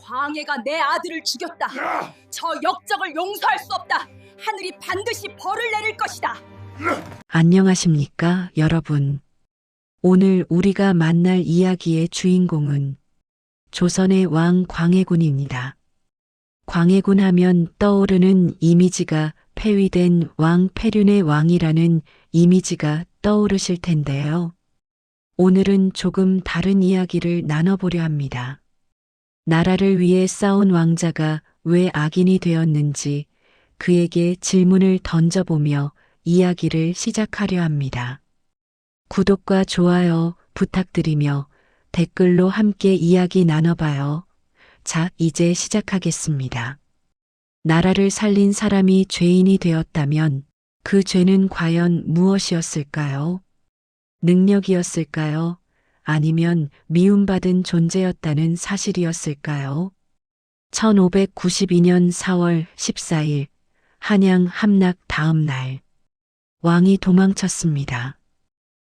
광해가 내 아들을 죽였다. 저 역적을 용서할 수 없다. 하늘이 반드시 벌을 내릴 것이다. 안녕하십니까, 여러분. 오늘 우리가 만날 이야기의 주인공은 조선의 왕 광해군입니다. 광해군 하면 떠오르는 이미지가 폐위된 왕 폐륜의 왕이라는 이미지가 떠오르실 텐데요. 오늘은 조금 다른 이야기를 나눠보려 합니다. 나라를 위해 싸운 왕자가 왜 악인이 되었는지 그에게 질문을 던져보며 이야기를 시작하려 합니다. 구독과 좋아요 부탁드리며 댓글로 함께 이야기 나눠봐요. 자, 이제 시작하겠습니다. 나라를 살린 사람이 죄인이 되었다면 그 죄는 과연 무엇이었을까요? 능력이었을까요? 아니면 미움받은 존재였다는 사실이었을까요? 1592년 4월 14일 한양 함락 다음 날 왕이 도망쳤습니다.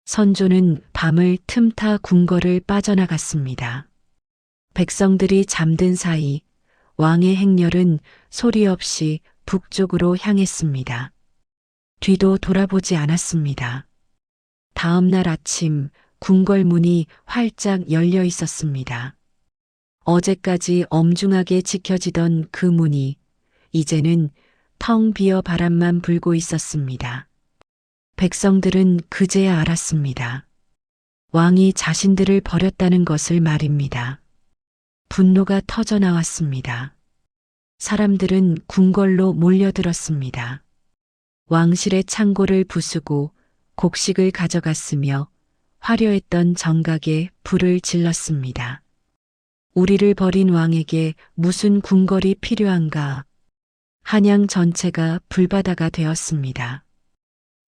선조는 밤을 틈타 궁궐을 빠져나갔습니다. 백성들이 잠든 사이 왕의 행렬은 소리 없이 북쪽으로 향했습니다. 뒤도 돌아보지 않았습니다. 다음 날 아침 궁궐 문이 활짝 열려 있었습니다. 어제까지 엄중하게 지켜지던 그 문이 이제는 텅 비어 바람만 불고 있었습니다. 백성들은 그제야 알았습니다. 왕이 자신들을 버렸다는 것을 말입니다. 분노가 터져 나왔습니다. 사람들은 궁궐로 몰려들었습니다. 왕실의 창고를 부수고 곡식을 가져갔으며 화려했던 정각에 불을 질렀습니다. 우리를 버린 왕에게 무슨 궁궐이 필요한가? 한양 전체가 불바다가 되었습니다.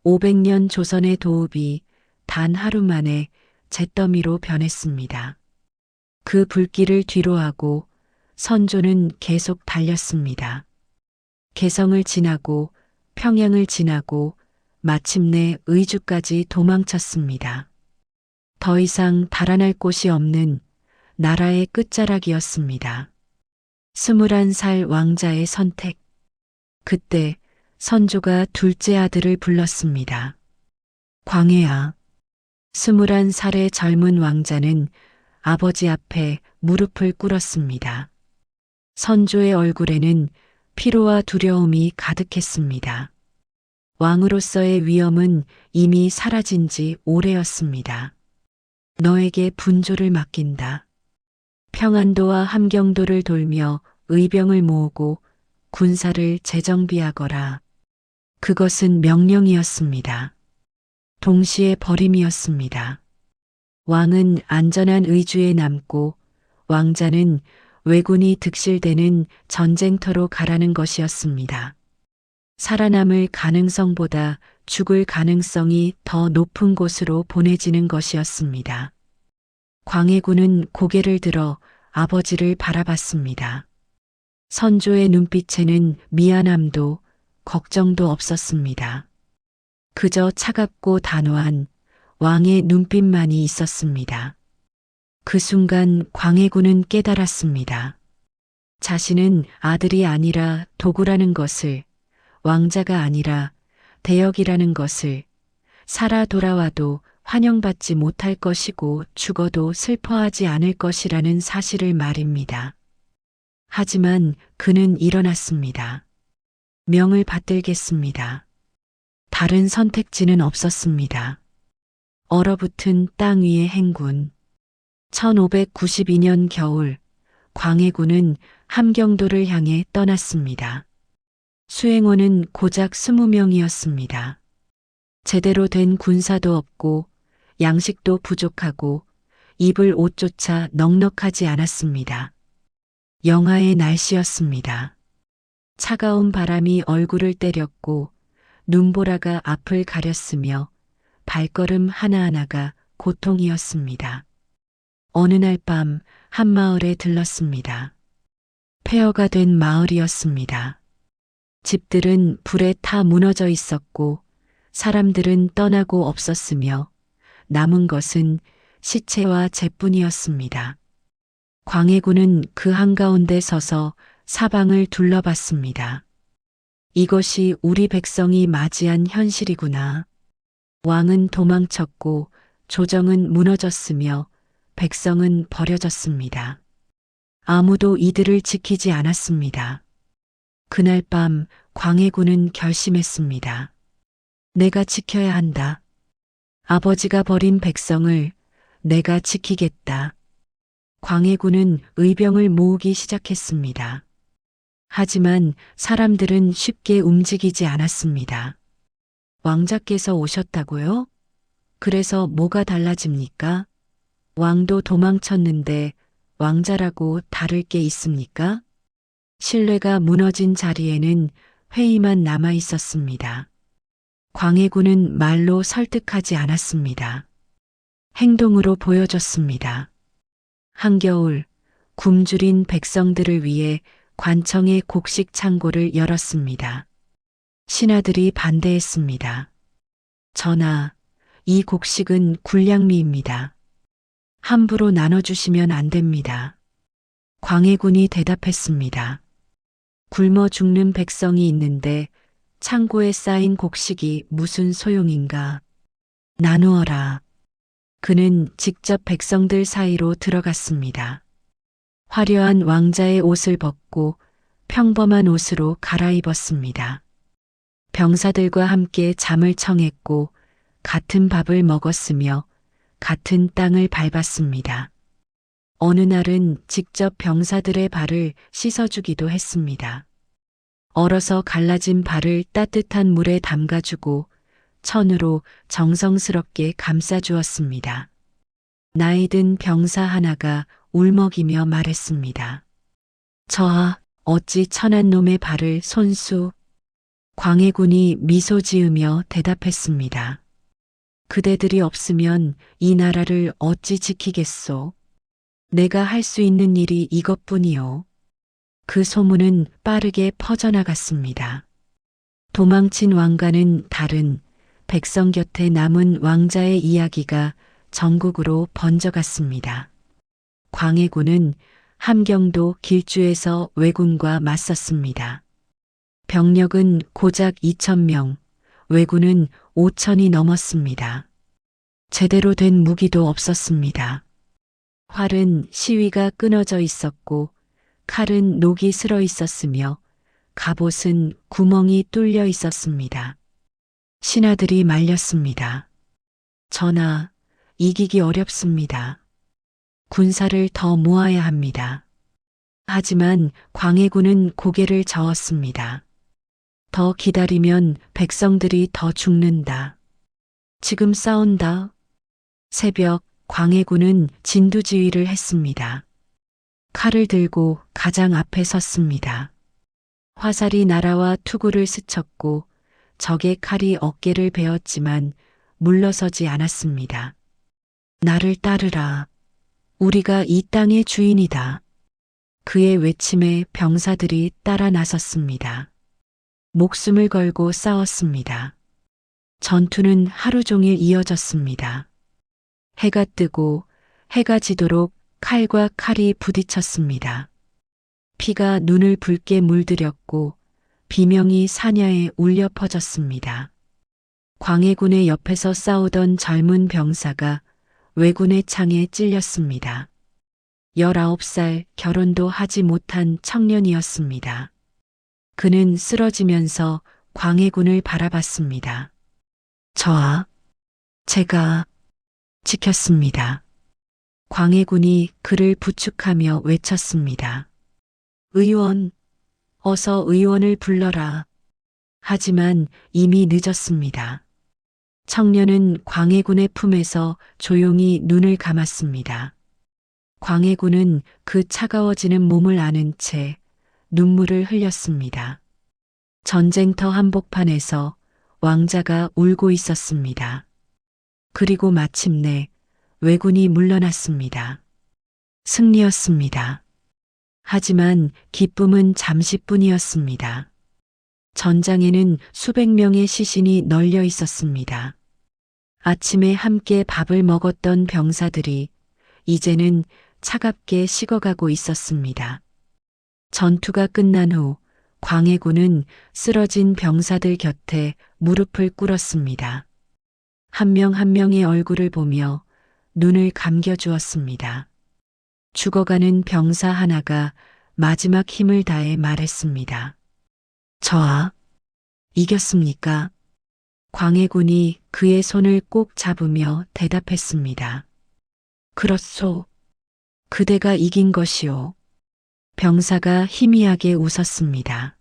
500년 조선의 도읍이 단 하루 만에 잿더미로 변했습니다. 그 불길을 뒤로하고 선조는 계속 달렸습니다. 개성을 지나고 평양을 지나고 마침내 의주까지 도망쳤습니다. 더 이상 달아날 곳이 없는 나라의 끝자락이었습니다. 21살 왕자의 선택. 그때 선조가 둘째 아들을 불렀습니다. 광해야. 21살의 젊은 왕자는 아버지 앞에 무릎을 꿇었습니다. 선조의 얼굴에는 피로와 두려움이 가득했습니다. 왕으로서의 위엄은 이미 사라진 지 오래였습니다. 너에게 분조를 맡긴다. 평안도와 함경도를 돌며 의병을 모으고 군사를 재정비하거라. 그것은 명령이었습니다. 동시에 버림이었습니다. 왕은 안전한 의주에 남고 왕자는 왜군이 득실되는 전쟁터로 가라는 것이었습니다. 살아남을 가능성보다 죽을 가능성이 더 높은 곳으로 보내지는 것이었습니다. 광해군은 고개를 들어 아버지를 바라봤습니다. 선조의 눈빛에는 미안함도 걱정도 없었습니다. 그저 차갑고 단호한 왕의 눈빛만이 있었습니다. 그 순간 광해군은 깨달았습니다. 자신은 아들이 아니라 도구라는 것을, 왕자가 아니라 대역이라는 것을, 살아 돌아와도 환영받지 못할 것이고 죽어도 슬퍼하지 않을 것이라는 사실을 말입니다. 하지만 그는 일어났습니다. 명을 받들겠습니다. 다른 선택지는 없었습니다. 얼어붙은 땅 위의 행군. 1592년 겨울 광해군은 함경도를 향해 떠났습니다. 수행원은 고작 20명이었습니다. 제대로 된 군사도 없고 양식도 부족하고 입을 옷조차 넉넉하지 않았습니다. 영하의 날씨였습니다. 차가운 바람이 얼굴을 때렸고 눈보라가 앞을 가렸으며 발걸음 하나하나가 고통이었습니다. 어느 날 밤 한 마을에 들렀습니다. 폐허가 된 마을이었습니다. 집들은 불에 타 무너져 있었고 사람들은 떠나고 없었으며 남은 것은 시체와 재뿐이었습니다. 광해군은 그 한가운데 서서 사방을 둘러봤습니다. 이것이 우리 백성이 맞이한 현실이구나. 왕은 도망쳤고 조정은 무너졌으며 백성은 버려졌습니다. 아무도 이들을 지키지 않았습니다. 그날 밤 광해군은 결심했습니다. 내가 지켜야 한다. 아버지가 버린 백성을 내가 지키겠다. 광해군은 의병을 모으기 시작했습니다. 하지만 사람들은 쉽게 움직이지 않았습니다. 왕자께서 오셨다고요? 그래서 뭐가 달라집니까? 왕도 도망쳤는데 왕자라고 다를 게 있습니까? 신뢰가 무너진 자리에는 회의만 남아 있었습니다. 광해군은 말로 설득하지 않았습니다. 행동으로 보여줬습니다. 한겨울 굶주린 백성들을 위해 관청의 곡식 창고를 열었습니다. 신하들이 반대했습니다. 전하, 이 곡식은 군량미입니다. 함부로 나눠주시면 안 됩니다. 광해군이 대답했습니다. 굶어 죽는 백성이 있는데 창고에 쌓인 곡식이 무슨 소용인가? 나누어라. 그는 직접 백성들 사이로 들어갔습니다. 화려한 왕자의 옷을 벗고 평범한 옷으로 갈아입었습니다. 병사들과 함께 잠을 청했고 같은 밥을 먹었으며 같은 땅을 밟았습니다. 어느 날은 직접 병사들의 발을 씻어주기도 했습니다. 얼어서 갈라진 발을 따뜻한 물에 담가주고 천으로 정성스럽게 감싸주었습니다. 나이 든 병사 하나가 울먹이며 말했습니다. 저하, 어찌 천한 놈의 발을 손수. 광해군이 미소 지으며 대답했습니다. 그대들이 없으면 이 나라를 어찌 지키겠소. 내가 할 수 있는 일이 이것뿐이요. 그 소문은 빠르게 퍼져나갔습니다. 도망친 왕과는 다른 백성 곁에 남은 왕자의 이야기가 전국으로 번져갔습니다. 광해군은 함경도 길주에서 왜군과 맞섰습니다. 병력은 고작 2,000명, 왜군은 5,000이 넘었습니다. 제대로 된 무기도 없었습니다. 활은 시위가 끊어져 있었고 칼은 녹이 슬어 있었으며 갑옷은 구멍이 뚫려 있었습니다. 신하들이 말렸습니다. 전하, 이기기 어렵습니다. 군사를 더 모아야 합니다. 하지만 광해군은 고개를 저었습니다. 더 기다리면 백성들이 더 죽는다. 지금 싸운다. 새벽 광해군은 진두지휘를 했습니다. 칼을 들고 가장 앞에 섰습니다. 화살이 날아와 투구를 스쳤고 적의 칼이 어깨를 베었지만 물러서지 않았습니다. 나를 따르라. 우리가 이 땅의 주인이다. 그의 외침에 병사들이 따라 나섰습니다. 목숨을 걸고 싸웠습니다. 전투는 하루 종일 이어졌습니다. 해가 뜨고 해가 지도록 칼과 칼이 부딪혔습니다. 피가 눈을 붉게 물들였고 비명이 사냐에 울려 퍼졌습니다. 광해군의 옆에서 싸우던 젊은 병사가 왜군의 창에 찔렸습니다. 19살 결혼도 하지 못한 청년이었습니다. 그는 쓰러지면서 광해군을 바라봤습니다. 저하, 제가 지켰습니다. 광해군이 그를 부축하며 외쳤습니다. 의원, 어서 의원을 불러라. 하지만 이미 늦었습니다. 청년은 광해군의 품에서 조용히 눈을 감았습니다. 광해군은 그 차가워지는 몸을 아는 채 눈물을 흘렸습니다. 전쟁터 한복판에서 왕자가 울고 있었습니다. 그리고 마침내 왜군이 물러났습니다. 승리였습니다. 하지만 기쁨은 잠시뿐이었습니다. 전장에는 수백 명의 시신이 널려 있었습니다. 아침에 함께 밥을 먹었던 병사들이 이제는 차갑게 식어가고 있었습니다. 전투가 끝난 후 광해군은 쓰러진 병사들 곁에 무릎을 꿇었습니다. 한 명 한 명의 얼굴을 보며 눈을 감겨주었습니다. 죽어가는 병사 하나가 마지막 힘을 다해 말했습니다. 저하, 이겼습니까? 광해군이 그의 손을 꼭 잡으며 대답했습니다. 그렇소. 그대가 이긴 것이오. 병사가 희미하게 웃었습니다.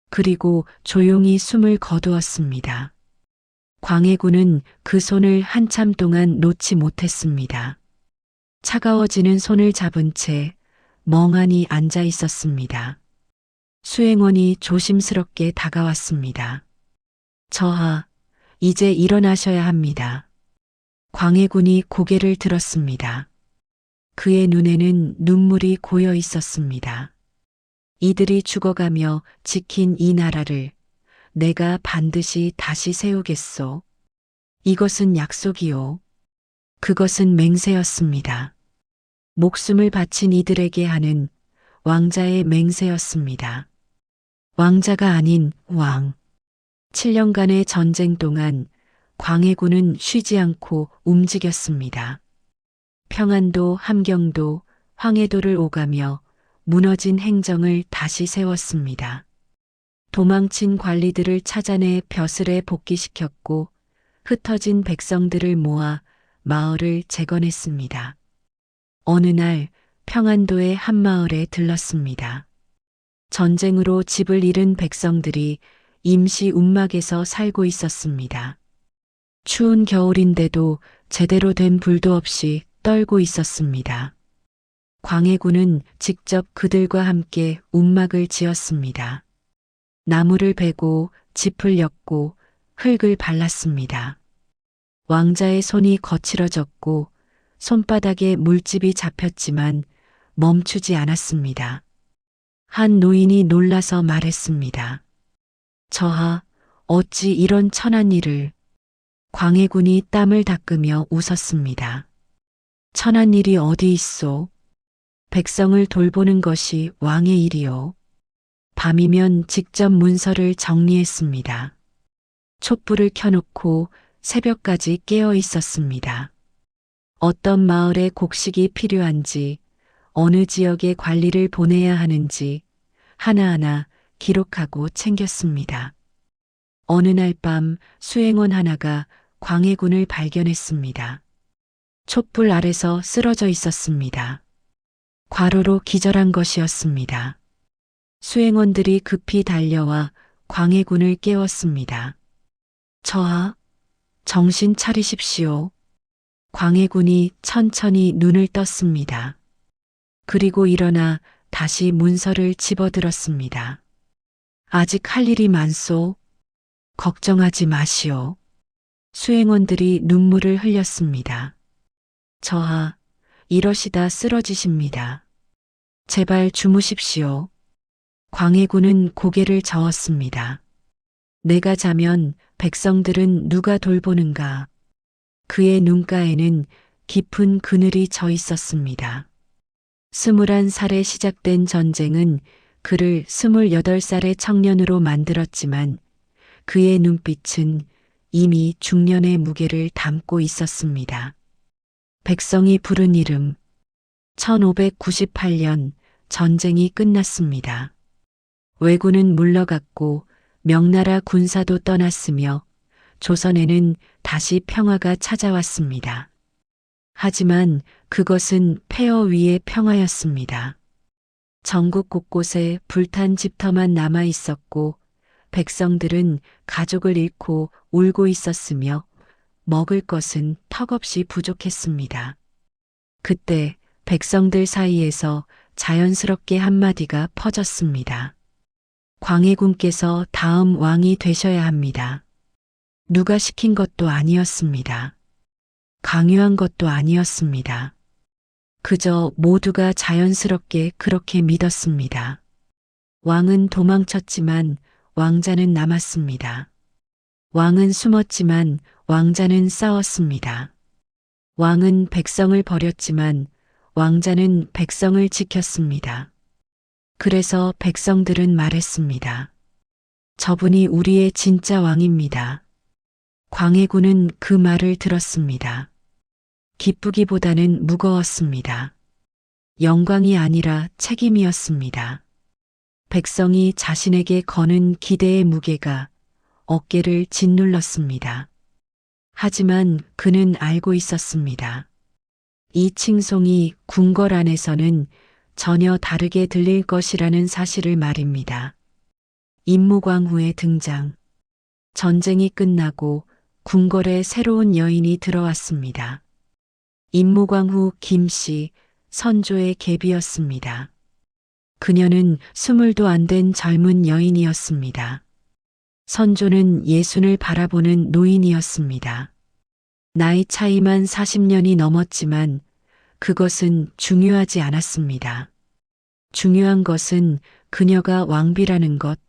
그리고 조용히 숨을 거두었습니다. 광해군은 그 손을 한참 동안 놓지 못했습니다. 차가워지는 손을 잡은 채 멍하니 앉아 있었습니다. 수행원이 조심스럽게 다가왔습니다. 저하, 이제 일어나셔야 합니다. 광해군이 고개를 들었습니다. 그의 눈에는 눈물이 고여 있었습니다. 이들이 죽어가며 지킨 이 나라를 내가 반드시 다시 세우겠소. 이것은 약속이요. 그것은 맹세였습니다. 목숨을 바친 이들에게 하는 왕자의 맹세였습니다. 왕자가 아닌 왕. 7년간의 전쟁 동안 광해군은 쉬지 않고 움직였습니다. 평안도, 함경도, 황해도를 오가며 무너진 행정을 다시 세웠습니다. 도망친 관리들을 찾아내 벼슬에 복귀시켰고 흩어진 백성들을 모아 마을을 재건했습니다. 어느 날 평안도의 한 마을에 들렀습니다. 전쟁으로 집을 잃은 백성들이 임시 움막에서 살고 있었습니다. 추운 겨울인데도 제대로 된 불도 없이 떨고 있었습니다. 광해군은 직접 그들과 함께 움막을 지었습니다. 나무를 베고 짚을 엮고 흙을 발랐습니다. 왕자의 손이 거칠어졌고 손바닥에 물집이 잡혔지만 멈추지 않았습니다. 한 노인이 놀라서 말했습니다. 저하, 어찌 이런 천한 일을. 광해군이 땀을 닦으며 웃었습니다. 천한 일이 어디 있소? 백성을 돌보는 것이 왕의 일이요. 밤이면 직접 문서를 정리했습니다. 촛불을 켜놓고 새벽까지 깨어 있었습니다. 어떤 마을에 곡식이 필요한지, 어느 지역에 관리를 보내야 하는지 하나하나 기록하고 챙겼습니다. 어느 날 밤 수행원 하나가 광해군을 발견했습니다. 촛불 아래서 쓰러져 있었습니다. 과로로 기절한 것이었습니다. 수행원들이 급히 달려와 광해군을 깨웠습니다. 저하, 정신 차리십시오. 광해군이 천천히 눈을 떴습니다. 그리고 일어나 다시 문서를 집어들었습니다. 아직 할 일이 많소. 걱정하지 마시오. 수행원들이 눈물을 흘렸습니다. 저하, 이러시다 쓰러지십니다. 제발 주무십시오. 광해군은 고개를 저었습니다. 내가 자면 백성들은 누가 돌보는가? 그의 눈가에는 깊은 그늘이 져 있었습니다. 21살에 시작된 전쟁은 그를 28살의 청년으로 만들었지만 그의 눈빛은 이미 중년의 무게를 담고 있었습니다. 백성이 부른 이름. 1598년 전쟁이 끝났습니다. 왜군은 물러갔고 명나라 군사도 떠났으며 조선에는 다시 평화가 찾아왔습니다. 하지만 그것은 폐허 위의 평화였습니다. 전국 곳곳에 불탄 집터만 남아 있었고 백성들은 가족을 잃고 울고 있었으며 먹을 것은 턱없이 부족했습니다. 그때 백성들 사이에서 자연스럽게 한마디가 퍼졌습니다. 광해군께서 다음 왕이 되셔야 합니다. 누가 시킨 것도 아니었습니다. 강요한 것도 아니었습니다. 그저 모두가 자연스럽게 그렇게 믿었습니다. 왕은 도망쳤지만 왕자는 남았습니다. 왕은 숨었지만 왕자는 싸웠습니다. 왕은 백성을 버렸지만 왕자는 백성을 지켰습니다. 그래서 백성들은 말했습니다. 저분이 우리의 진짜 왕입니다. 광해군은 그 말을 들었습니다. 기쁘기보다는 무거웠습니다. 영광이 아니라 책임이었습니다. 백성이 자신에게 거는 기대의 무게가 어깨를 짓눌렀습니다. 하지만 그는 알고 있었습니다. 이 칭송이 궁궐 안에서는 전혀 다르게 들릴 것이라는 사실을 말입니다. 임무광후의 등장. 전쟁이 끝나고 궁궐에 새로운 여인이 들어왔습니다. 임무광후 김씨, 선조의 계비였습니다. 그녀는 20도 안 된 젊은 여인이었습니다. 선조는 예순을 바라보는 노인이었습니다. 나이 차이만 40년이 넘었지만 그것은 중요하지 않았습니다. 중요한 것은 그녀가 왕비라는 것,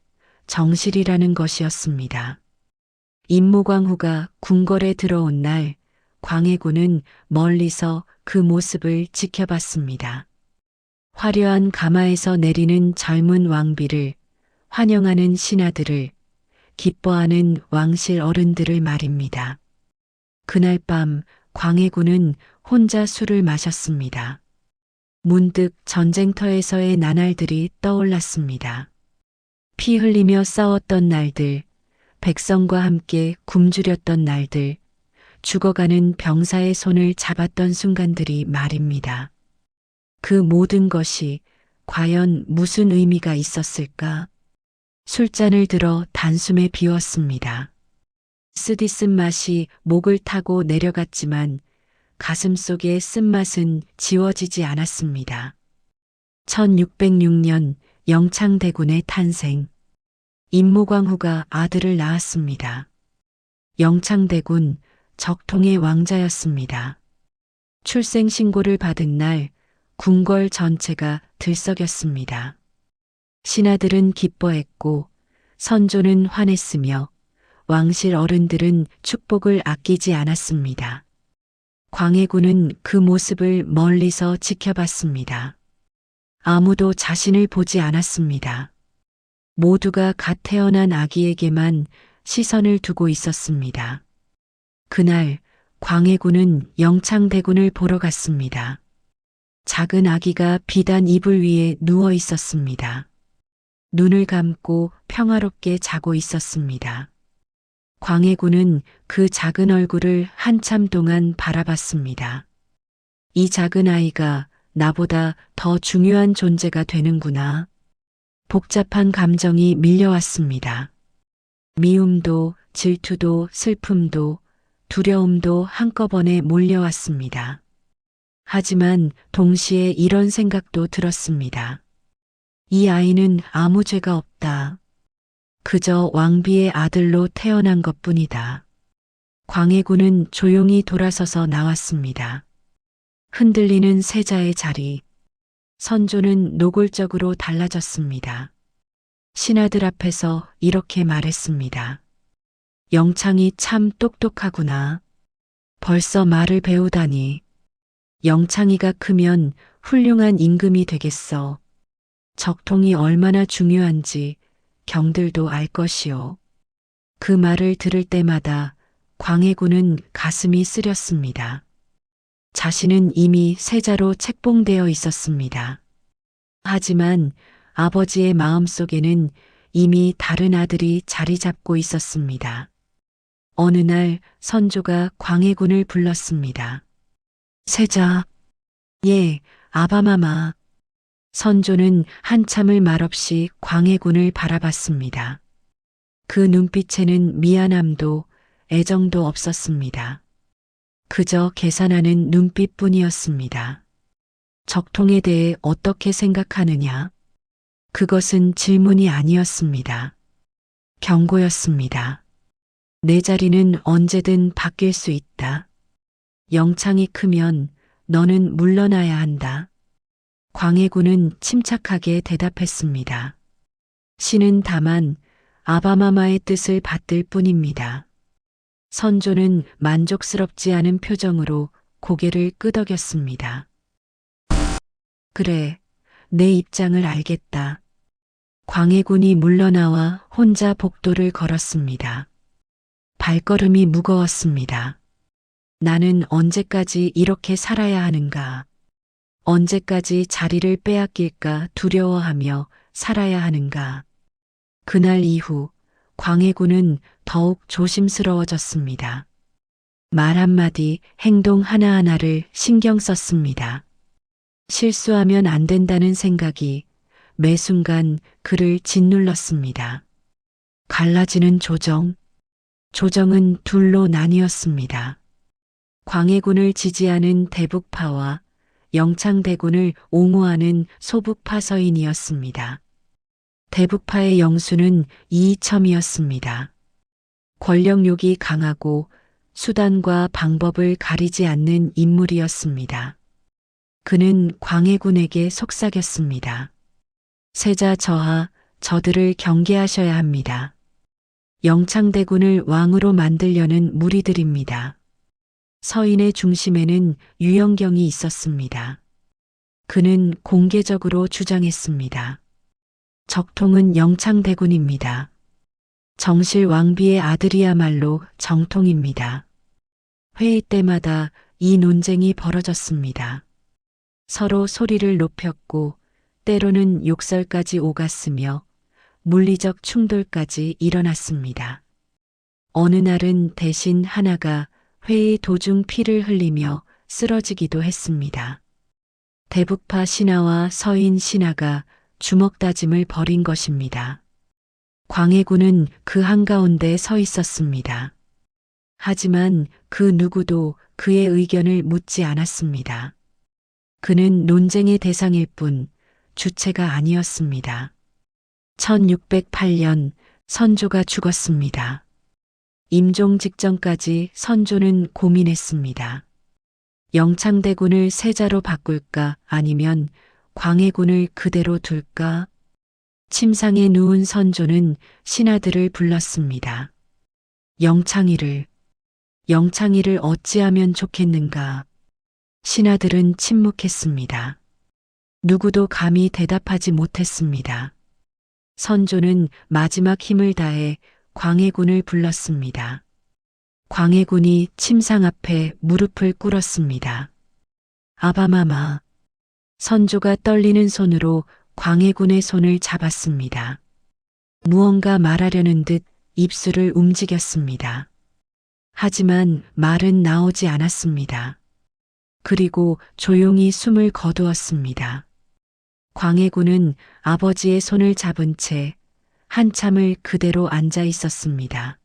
정실이라는 것이었습니다. 임무광후가 궁궐에 들어온 날 광해군은 멀리서 그 모습을 지켜봤습니다. 화려한 가마에서 내리는 젊은 왕비를, 환영하는 신하들을, 기뻐하는 왕실 어른들을 말입니다. 그날 밤 광해군은 혼자 술을 마셨습니다. 문득 전쟁터에서의 나날들이 떠올랐습니다. 피 흘리며 싸웠던 날들, 백성과 함께 굶주렸던 날들, 죽어가는 병사의 손을 잡았던 순간들이 말입니다. 그 모든 것이 과연 무슨 의미가 있었을까? 술잔을 들어 단숨에 비웠습니다. 쓰디쓴 맛이 목을 타고 내려갔지만 가슴 속의 쓴맛은 지워지지 않았습니다. 1606년 영창대군의 탄생. 임무광후가 아들을 낳았습니다. 영창대군, 적통의 왕자였습니다. 출생 신고를 받은 날 궁궐 전체가 들썩였습니다. 신하들은 기뻐했고 선조는 환했으며 왕실 어른들은 축복을 아끼지 않았습니다. 광해군은 그 모습을 멀리서 지켜봤습니다. 아무도 자신을 보지 않았습니다. 모두가 갓 태어난 아기에게만 시선을 두고 있었습니다. 그날 광해군은 영창대군을 보러 갔습니다. 작은 아기가 비단 이불 위에 누워 있었습니다. 눈을 감고 평화롭게 자고 있었습니다. 광해군은 그 작은 얼굴을 한참 동안 바라봤습니다. 이 작은 아이가 나보다 더 중요한 존재가 되는구나. 복잡한 감정이 밀려왔습니다. 미움도, 질투도, 슬픔도, 두려움도 한꺼번에 몰려왔습니다. 하지만 동시에 이런 생각도 들었습니다. 이 아이는 아무 죄가 없다. 그저 왕비의 아들로 태어난 것뿐이다. 광해군은 조용히 돌아서서 나왔습니다. 흔들리는 세자의 자리. 선조는 노골적으로 달라졌습니다. 신하들 앞에서 이렇게 말했습니다. 영창이 참 똑똑하구나. 벌써 말을 배우다니. 영창이가 크면 훌륭한 임금이 되겠어. 적통이 얼마나 중요한지 경들도 알 것이오. 그 말을 들을 때마다 광해군은 가슴이 쓰렸습니다. 자신은 이미 세자로 책봉되어 있었습니다. 하지만 아버지의 마음속에는 이미 다른 아들이 자리 잡고 있었습니다. 어느 날 선조가 광해군을 불렀습니다. 세자. 예, 아바마마. 선조는 한참을 말없이 광해군을 바라봤습니다. 그 눈빛에는 미안함도 애정도 없었습니다. 그저 계산하는 눈빛뿐이었습니다. 적통에 대해 어떻게 생각하느냐? 그것은 질문이 아니었습니다. 경고였습니다. 내 자리는 언제든 바뀔 수 있다. 영창이 크면 너는 물러나야 한다. 광해군은 침착하게 대답했습니다. 신은 다만 아바마마의 뜻을 받들 뿐입니다. 선조는 만족스럽지 않은 표정으로 고개를 끄덕였습니다. 그래, 내 입장을 알겠다. 광해군이 물러나와 혼자 복도를 걸었습니다. 발걸음이 무거웠습니다. 나는 언제까지 이렇게 살아야 하는가? 언제까지 자리를 빼앗길까 두려워하며 살아야 하는가? 그날 이후 광해군은 더욱 조심스러워졌습니다. 말 한마디, 행동 하나하나를 신경 썼습니다. 실수하면 안 된다는 생각이 매 순간 그를 짓눌렀습니다. 갈라지는 조정. 조정은 둘로 나뉘었습니다. 광해군을 지지하는 대북파와 영창대군을 옹호하는 소북파 서인이었습니다. 대북파의 영수는 이이첨이었습니다. 권력욕이 강하고 수단과 방법을 가리지 않는 인물이었습니다. 그는 광해군에게 속삭였습니다. 세자 저하, 저들을 경계하셔야 합니다. 영창대군을 왕으로 만들려는 무리들입니다. 서인의 중심에는 유영경이 있었습니다. 그는 공개적으로 주장했습니다. 적통은 영창대군입니다. 정실 왕비의 아들이야말로 정통입니다. 회의 때마다 이 논쟁이 벌어졌습니다. 서로 소리를 높였고 때로는 욕설까지 오갔으며 물리적 충돌까지 일어났습니다. 어느 날은 대신 하나가 회의 도중 피를 흘리며 쓰러지기도 했습니다. 대북파 신하와 서인 신하가 주먹다짐을 벌인 것입니다. 광해군은 그 한가운데 서 있었습니다. 하지만 그 누구도 그의 의견을 묻지 않았습니다. 그는 논쟁의 대상일 뿐 주체가 아니었습니다. 1608년 선조가 죽었습니다. 임종 직전까지 선조는 고민했습니다. 영창대군을 세자로 바꿀까 아니면 광해군을 그대로 둘까? 침상에 누운 선조는 신하들을 불렀습니다. 영창이를 어찌하면 좋겠는가? 신하들은 침묵했습니다. 누구도 감히 대답하지 못했습니다. 선조는 마지막 힘을 다해 광해군을 불렀습니다. 광해군이 침상 앞에 무릎을 꿇었습니다. 아바마마. 선조가 떨리는 손으로 광해군의 손을 잡았습니다. 무언가 말하려는 듯 입술을 움직였습니다. 하지만 말은 나오지 않았습니다. 그리고 조용히 숨을 거두었습니다. 광해군은 아버지의 손을 잡은 채 한참을 그대로 앉아 있었습니다.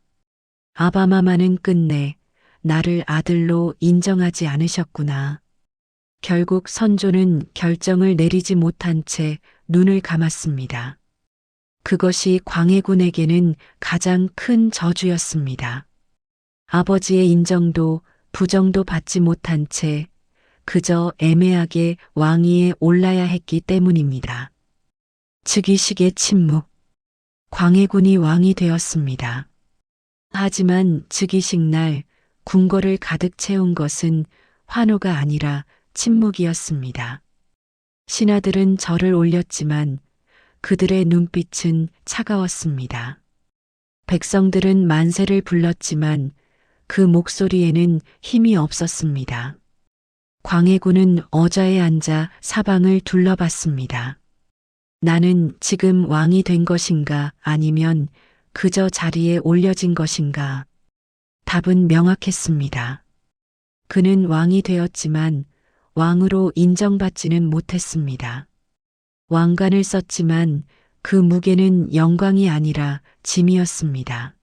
아바마마는 끝내 나를 아들로 인정하지 않으셨구나. 결국 선조는 결정을 내리지 못한 채 눈을 감았습니다. 그것이 광해군에게는 가장 큰 저주였습니다. 아버지의 인정도 부정도 받지 못한 채 그저 애매하게 왕위에 올라야 했기 때문입니다. 즉위식의 침묵. 광해군이 왕이 되었습니다. 하지만 즉위식 날 궁궐을 가득 채운 것은 환호가 아니라 침묵이었습니다. 신하들은 절을 올렸지만 그들의 눈빛은 차가웠습니다. 백성들은 만세를 불렀지만 그 목소리에는 힘이 없었습니다. 광해군은 어자에 앉아 사방을 둘러봤습니다. 나는 지금 왕이 된 것인가 아니면 그저 자리에 올려진 것인가? 답은 명확했습니다. 그는 왕이 되었지만 왕으로 인정받지는 못했습니다. 왕관을 썼지만 그 무게는 영광이 아니라 짐이었습니다.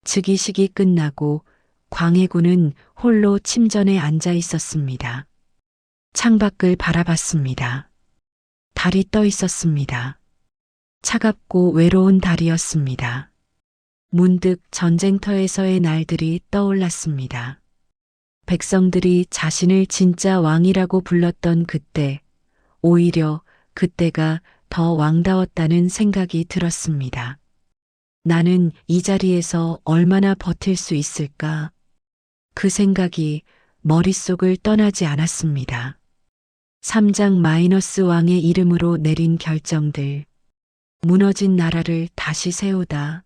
즉위식이 끝나고 광해군은 홀로 침전에 앉아 있었습니다. 창밖을 바라봤습니다. 달이 떠 있었습니다. 차갑고 외로운 달이었습니다. 문득 전쟁터에서의 날들이 떠올랐습니다. 백성들이 자신을 진짜 왕이라고 불렀던 그때, 오히려 그때가 더 왕다웠다는 생각이 들었습니다. 나는 이 자리에서 얼마나 버틸 수 있을까? 그 생각이 머릿속을 떠나지 않았습니다. 3장 왕의 이름으로 내린 결정들. 무너진 나라를 다시 세우다.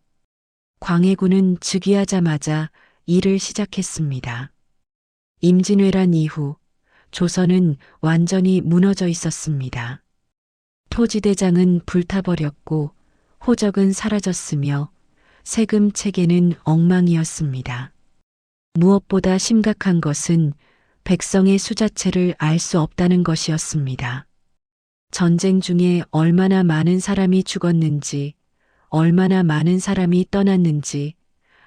광해군은 즉위하자마자 일을 시작했습니다. 임진왜란 이후 조선은 완전히 무너져 있었습니다. 토지대장은 불타버렸고 호적은 사라졌으며 세금 체계는 엉망이었습니다. 무엇보다 심각한 것은 백성의 수 자체를 알 수 없다는 것이었습니다. 전쟁 중에 얼마나 많은 사람이 죽었는지, 얼마나 많은 사람이 떠났는지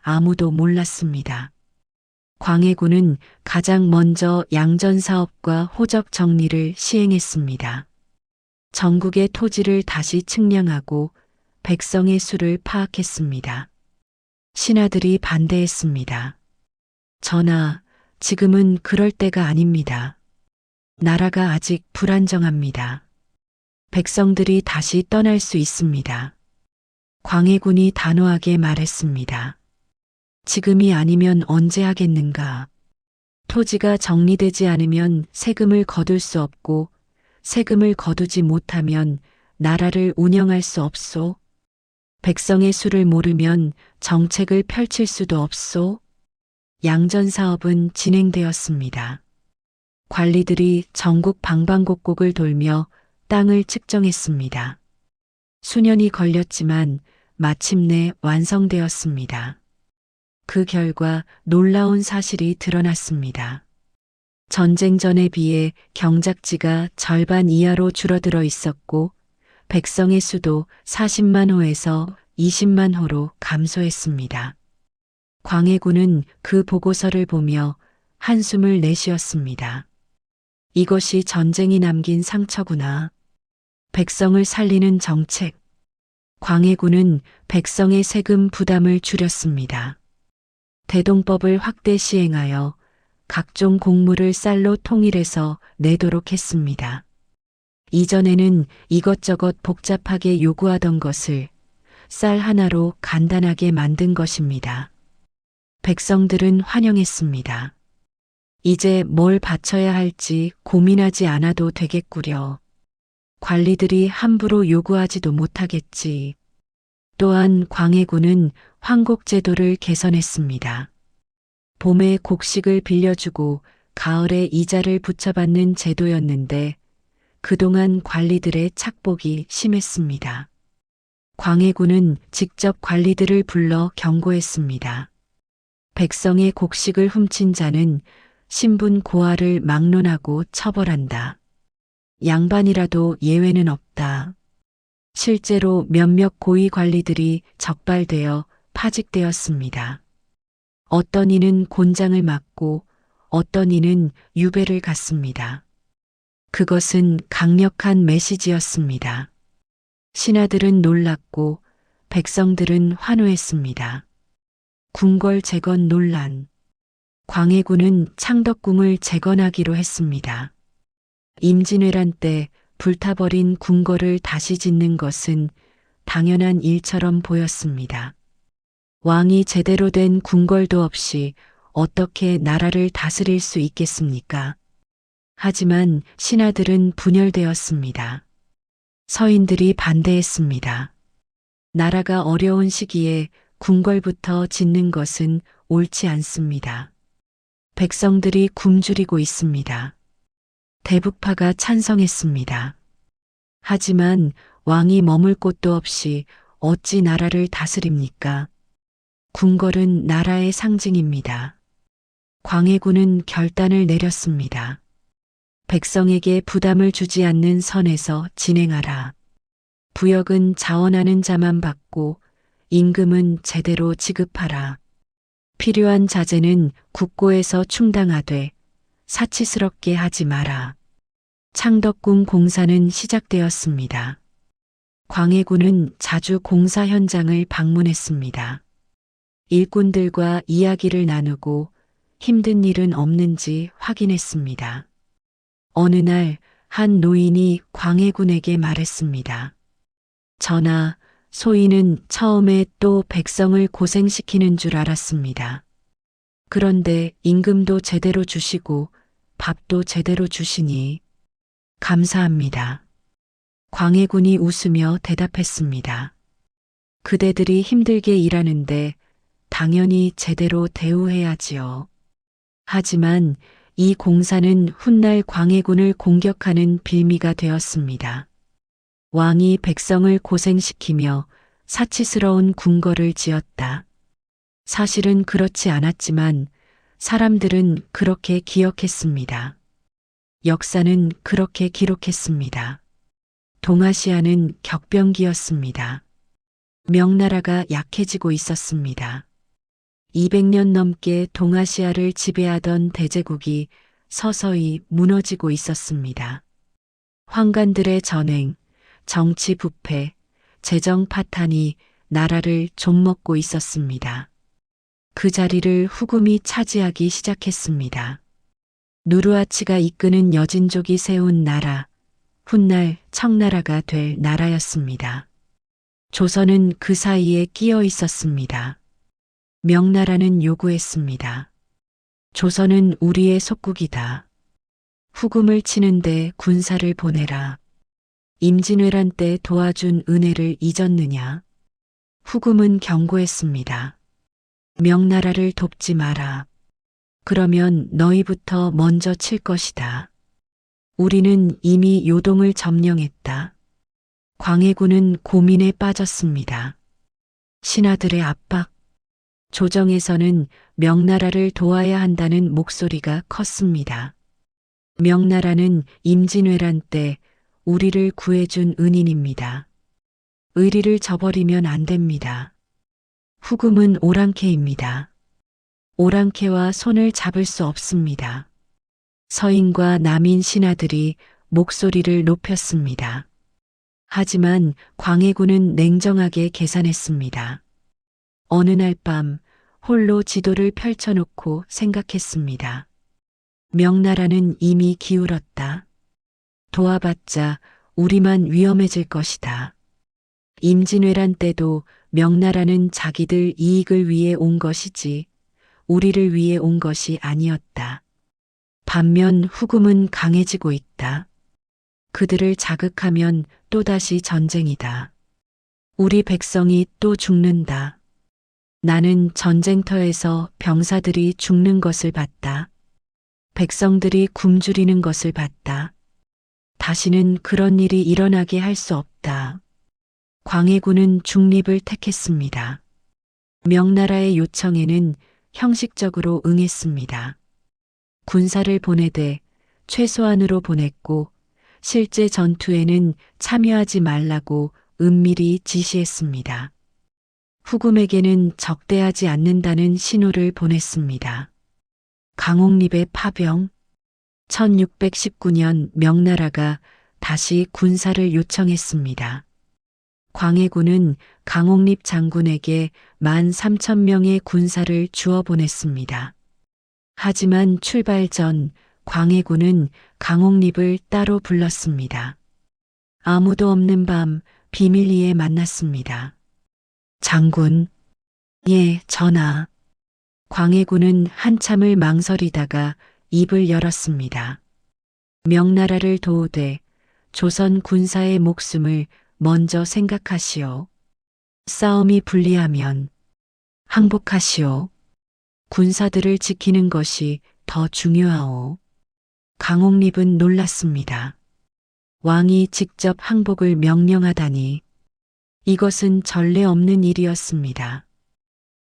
아무도 몰랐습니다. 광해군은 가장 먼저 양전 사업과 호적 정리를 시행했습니다. 전국의 토지를 다시 측량하고 백성의 수를 파악했습니다. 신하들이 반대했습니다. 전하, 지금은 그럴 때가 아닙니다. 나라가 아직 불안정합니다. 백성들이 다시 떠날 수 있습니다. 광해군이 단호하게 말했습니다. 지금이 아니면 언제 하겠는가? 토지가 정리되지 않으면 세금을 거둘 수 없고 세금을 거두지 못하면 나라를 운영할 수 없소. 백성의 수를 모르면 정책을 펼칠 수도 없소. 양전 사업은 진행되었습니다. 관리들이 전국 방방곡곡을 돌며 땅을 측정했습니다. 수년이 걸렸지만 마침내 완성되었습니다. 그 결과 놀라운 사실이 드러났습니다. 전쟁 전에 비해 경작지가 절반 이하로 줄어들어 있었고 백성의 수도 40만 호에서 20만 호로 감소했습니다. 광해군은 그 보고서를 보며 한숨을 내쉬었습니다. 이것이 전쟁이 남긴 상처구나. 백성을 살리는 정책. 광해군은 백성의 세금 부담을 줄였습니다. 대동법을 확대 시행하여 각종 곡물을 쌀로 통일해서 내도록 했습니다. 이전에는 이것저것 복잡하게 요구하던 것을 쌀 하나로 간단하게 만든 것입니다. 백성들은 환영했습니다. 이제 뭘 바쳐야 할지 고민하지 않아도 되겠구려. 관리들이 함부로 요구하지도 못하겠지. 또한 광해군은 황곡제도를 개선했습니다. 봄에 곡식을 빌려주고 가을에 이자를 붙여받는 제도였는데 그동안 관리들의 착복이 심했습니다. 광해군은 직접 관리들을 불러 경고했습니다. 백성의 곡식을 훔친 자는 신분 고하를 막론하고 처벌한다. 양반이라도 예외는 없다. 실제로 몇몇 고위 관리들이 적발되어 파직되었습니다. 어떤 이는 곤장을 맞고 어떤 이는 유배를 갔습니다. 그것은 강력한 메시지였습니다. 신하들은 놀랐고 백성들은 환호했습니다. 궁궐 재건 논란. 광해군은 창덕궁을 재건하기로 했습니다. 임진왜란 때 불타버린 궁궐을 다시 짓는 것은 당연한 일처럼 보였습니다. 왕이 제대로 된 궁궐도 없이 어떻게 나라를 다스릴 수 있겠습니까? 하지만 신하들은 분열되었습니다. 서인들이 반대했습니다. 나라가 어려운 시기에 궁궐부터 짓는 것은 옳지 않습니다. 백성들이 굶주리고 있습니다. 대북파가 찬성했습니다. 하지만 왕이 머물 곳도 없이 어찌 나라를 다스립니까? 궁궐은 나라의 상징입니다. 광해군은 결단을 내렸습니다. 백성에게 부담을 주지 않는 선에서 진행하라. 부역은 자원하는 자만 받고 임금은 제대로 지급하라. 필요한 자재는 국고에서 충당하되 사치스럽게 하지 마라. 창덕궁 공사는 시작되었습니다. 광해군은 자주 공사 현장을 방문했습니다. 일꾼들과 이야기를 나누고 힘든 일은 없는지 확인했습니다. 어느 날 한 노인이 광해군에게 말했습니다. 전하, 소인은 처음에 또 백성을 고생시키는 줄 알았습니다. 그런데 임금도 제대로 주시고 밥도 제대로 주시니 감사합니다. 광해군이 웃으며 대답했습니다. 그대들이 힘들게 일하는데 당연히 제대로 대우해야지요. 하지만 이 공사는 훗날 광해군을 공격하는 빌미가 되었습니다. 왕이 백성을 고생시키며 사치스러운 궁궐을 지었다. 사실은 그렇지 않았지만 사람들은 그렇게 기억했습니다. 역사는 그렇게 기록했습니다. 동아시아는 격변기였습니다. 명나라가 약해지고 있었습니다. 200년 넘게 동아시아를 지배하던 대제국이 서서히 무너지고 있었습니다. 황관들의 전횡, 정치 부패, 재정 파탄이 나라를 좀먹고 있었습니다. 그 자리를 후금이 차지하기 시작했습니다. 누르하치가 이끄는 여진족이 세운 나라, 훗날 청나라가 될 나라였습니다. 조선은 그 사이에 끼어 있었습니다. 명나라는 요구했습니다. 조선은 우리의 속국이다. 후금을 치는데 군사를 보내라. 임진왜란 때 도와준 은혜를 잊었느냐? 후금은 경고했습니다. 명나라를 돕지 마라. 그러면 너희부터 먼저 칠 것이다. 우리는 이미 요동을 점령했다. 광해군은 고민에 빠졌습니다. 신하들의 압박, 조정에서는 명나라를 도와야 한다는 목소리가 컸습니다. 명나라는 임진왜란 때 우리를 구해준 은인입니다. 의리를 저버리면 안 됩니다. 후금은 오랑캐입니다. 오랑캐와 손을 잡을 수 없습니다. 서인과 남인 신하들이 목소리를 높였습니다. 하지만 광해군은 냉정하게 계산했습니다. 어느 날 밤 홀로 지도를 펼쳐놓고 생각했습니다. 명나라는 이미 기울었다. 도와봤자 우리만 위험해질 것이다. 임진왜란 때도 명나라는 자기들 이익을 위해 온 것이지 우리를 위해 온 것이 아니었다. 반면 후금은 강해지고 있다. 그들을 자극하면 또다시 전쟁이다. 우리 백성이 또 죽는다. 나는 전쟁터에서 병사들이 죽는 것을 봤다. 백성들이 굶주리는 것을 봤다. 다시는 그런 일이 일어나게 할 수 없다. 광해군은 중립을 택했습니다. 명나라의 요청에는 형식적으로 응했습니다. 군사를 보내되 최소한으로 보냈고 실제 전투에는 참여하지 말라고 은밀히 지시했습니다. 후금에게는 적대하지 않는다는 신호를 보냈습니다. 강옥립의 파병, 1619년 명나라가 다시 군사를 요청했습니다. 광해군은 강옥립 장군에게 13,000명의 군사를 주어 보냈습니다. 하지만 출발 전 광해군은 강옥립을 따로 불렀습니다. 아무도 없는 밤 비밀리에 만났습니다. 장군, 예, 전하. 광해군은 한참을 망설이다가 입을 열었습니다. 명나라를 도우되 조선 군사의 목숨을 먼저 생각하시오. 싸움이 불리하면 항복하시오. 군사들을 지키는 것이 더 중요하오. 강옥립은 놀랐습니다. 왕이 직접 항복을 명령하다니 이것은 전례 없는 일이었습니다.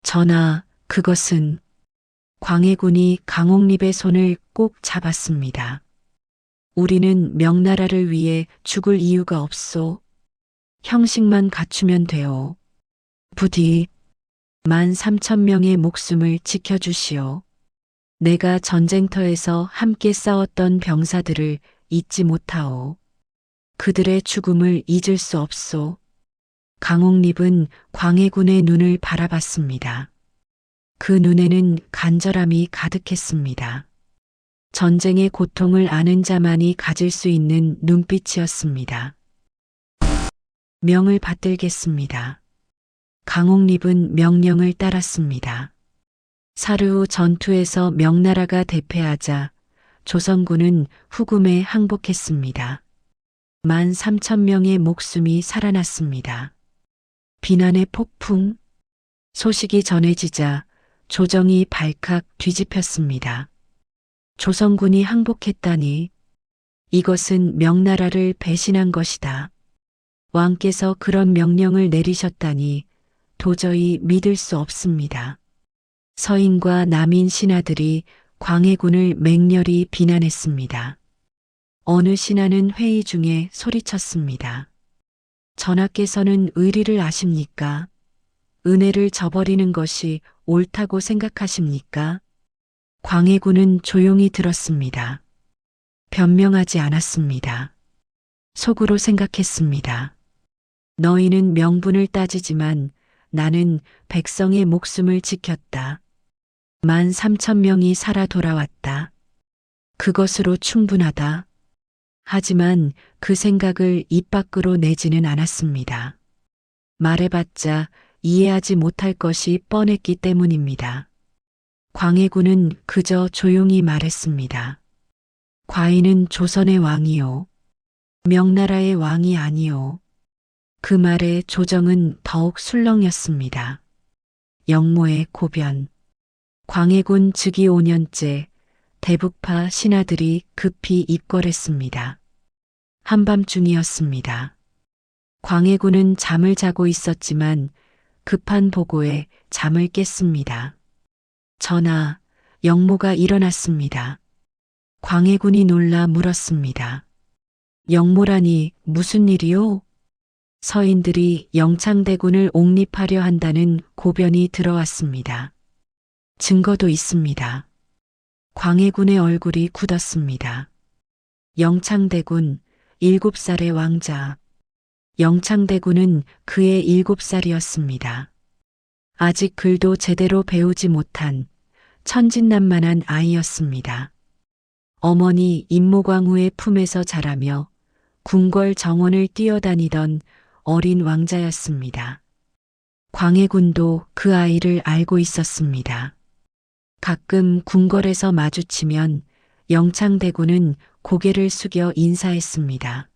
전하, 그것은 광해군이 강옥립의 손을 꼭 잡았습니다. 우리는 명나라를 위해 죽을 이유가 없소. 형식만 갖추면 돼요. 부디 13,000명의 목숨을 지켜주시오. 내가 전쟁터에서 함께 싸웠던 병사들을 잊지 못하오. 그들의 죽음을 잊을 수 없소. 강옥립은 광해군의 눈을 바라봤습니다. 그 눈에는 간절함이 가득했습니다. 전쟁의 고통을 아는 자만이 가질 수 있는 눈빛이었습니다. 명을 받들겠습니다. 강옥립은 명령을 따랐습니다. 사르 후 전투에서 명나라가 대패하자 조선군은 후금에 항복했습니다. 13,000명의 목숨이 살아났습니다. 비난의 폭풍. 소식이 전해지자 조정이 발칵 뒤집혔습니다. 조선군이 항복했다니. 이것은 명나라를 배신한 것이다. 왕께서 그런 명령을 내리셨다니 도저히 믿을 수 없습니다. 서인과 남인 신하들이 광해군을 맹렬히 비난했습니다. 어느 신하는 회의 중에 소리쳤습니다. 전하께서는 의리를 아십니까? 은혜를 저버리는 것이 옳다고 생각하십니까? 광해군은 조용히 들었습니다. 변명하지 않았습니다. 속으로 생각했습니다. 너희는 명분을 따지지만 나는 백성의 목숨을 지켰다. 13,000명이 살아 돌아왔다. 그것으로 충분하다. 하지만 그 생각을 입 밖으로 내지는 않았습니다. 말해봤자 이해하지 못할 것이 뻔했기 때문입니다. 광해군은 그저 조용히 말했습니다. 과인은 조선의 왕이요. 명나라의 왕이 아니요. 그 말에 조정은 더욱 술렁였습니다. 영모의 고변. 광해군 즉위 5년째 대북파 신하들이 급히 입궐했습니다. 한밤중이었습니다. 광해군은 잠을 자고 있었지만 급한 보고에 잠을 깼습니다. 전하, 영모가 일어났습니다. 광해군이 놀라 물었습니다. 영모라니 무슨 일이요? 서인들이 영창대군을 옹립하려 한다는 고변이 들어왔습니다. 증거도 있습니다. 광해군의 얼굴이 굳었습니다. 영창대군 7살의 왕자. 영창대군은 그의 7살이었습니다. 아직 글도 제대로 배우지 못한 천진난만한 아이였습니다. 어머니 임모광후의 품에서 자라며 궁궐 정원을 뛰어다니던 어린 왕자였습니다. 광해군도 그 아이를 알고 있었습니다. 가끔 궁궐에서 마주치면 영창대군은 고개를 숙여 인사했습니다.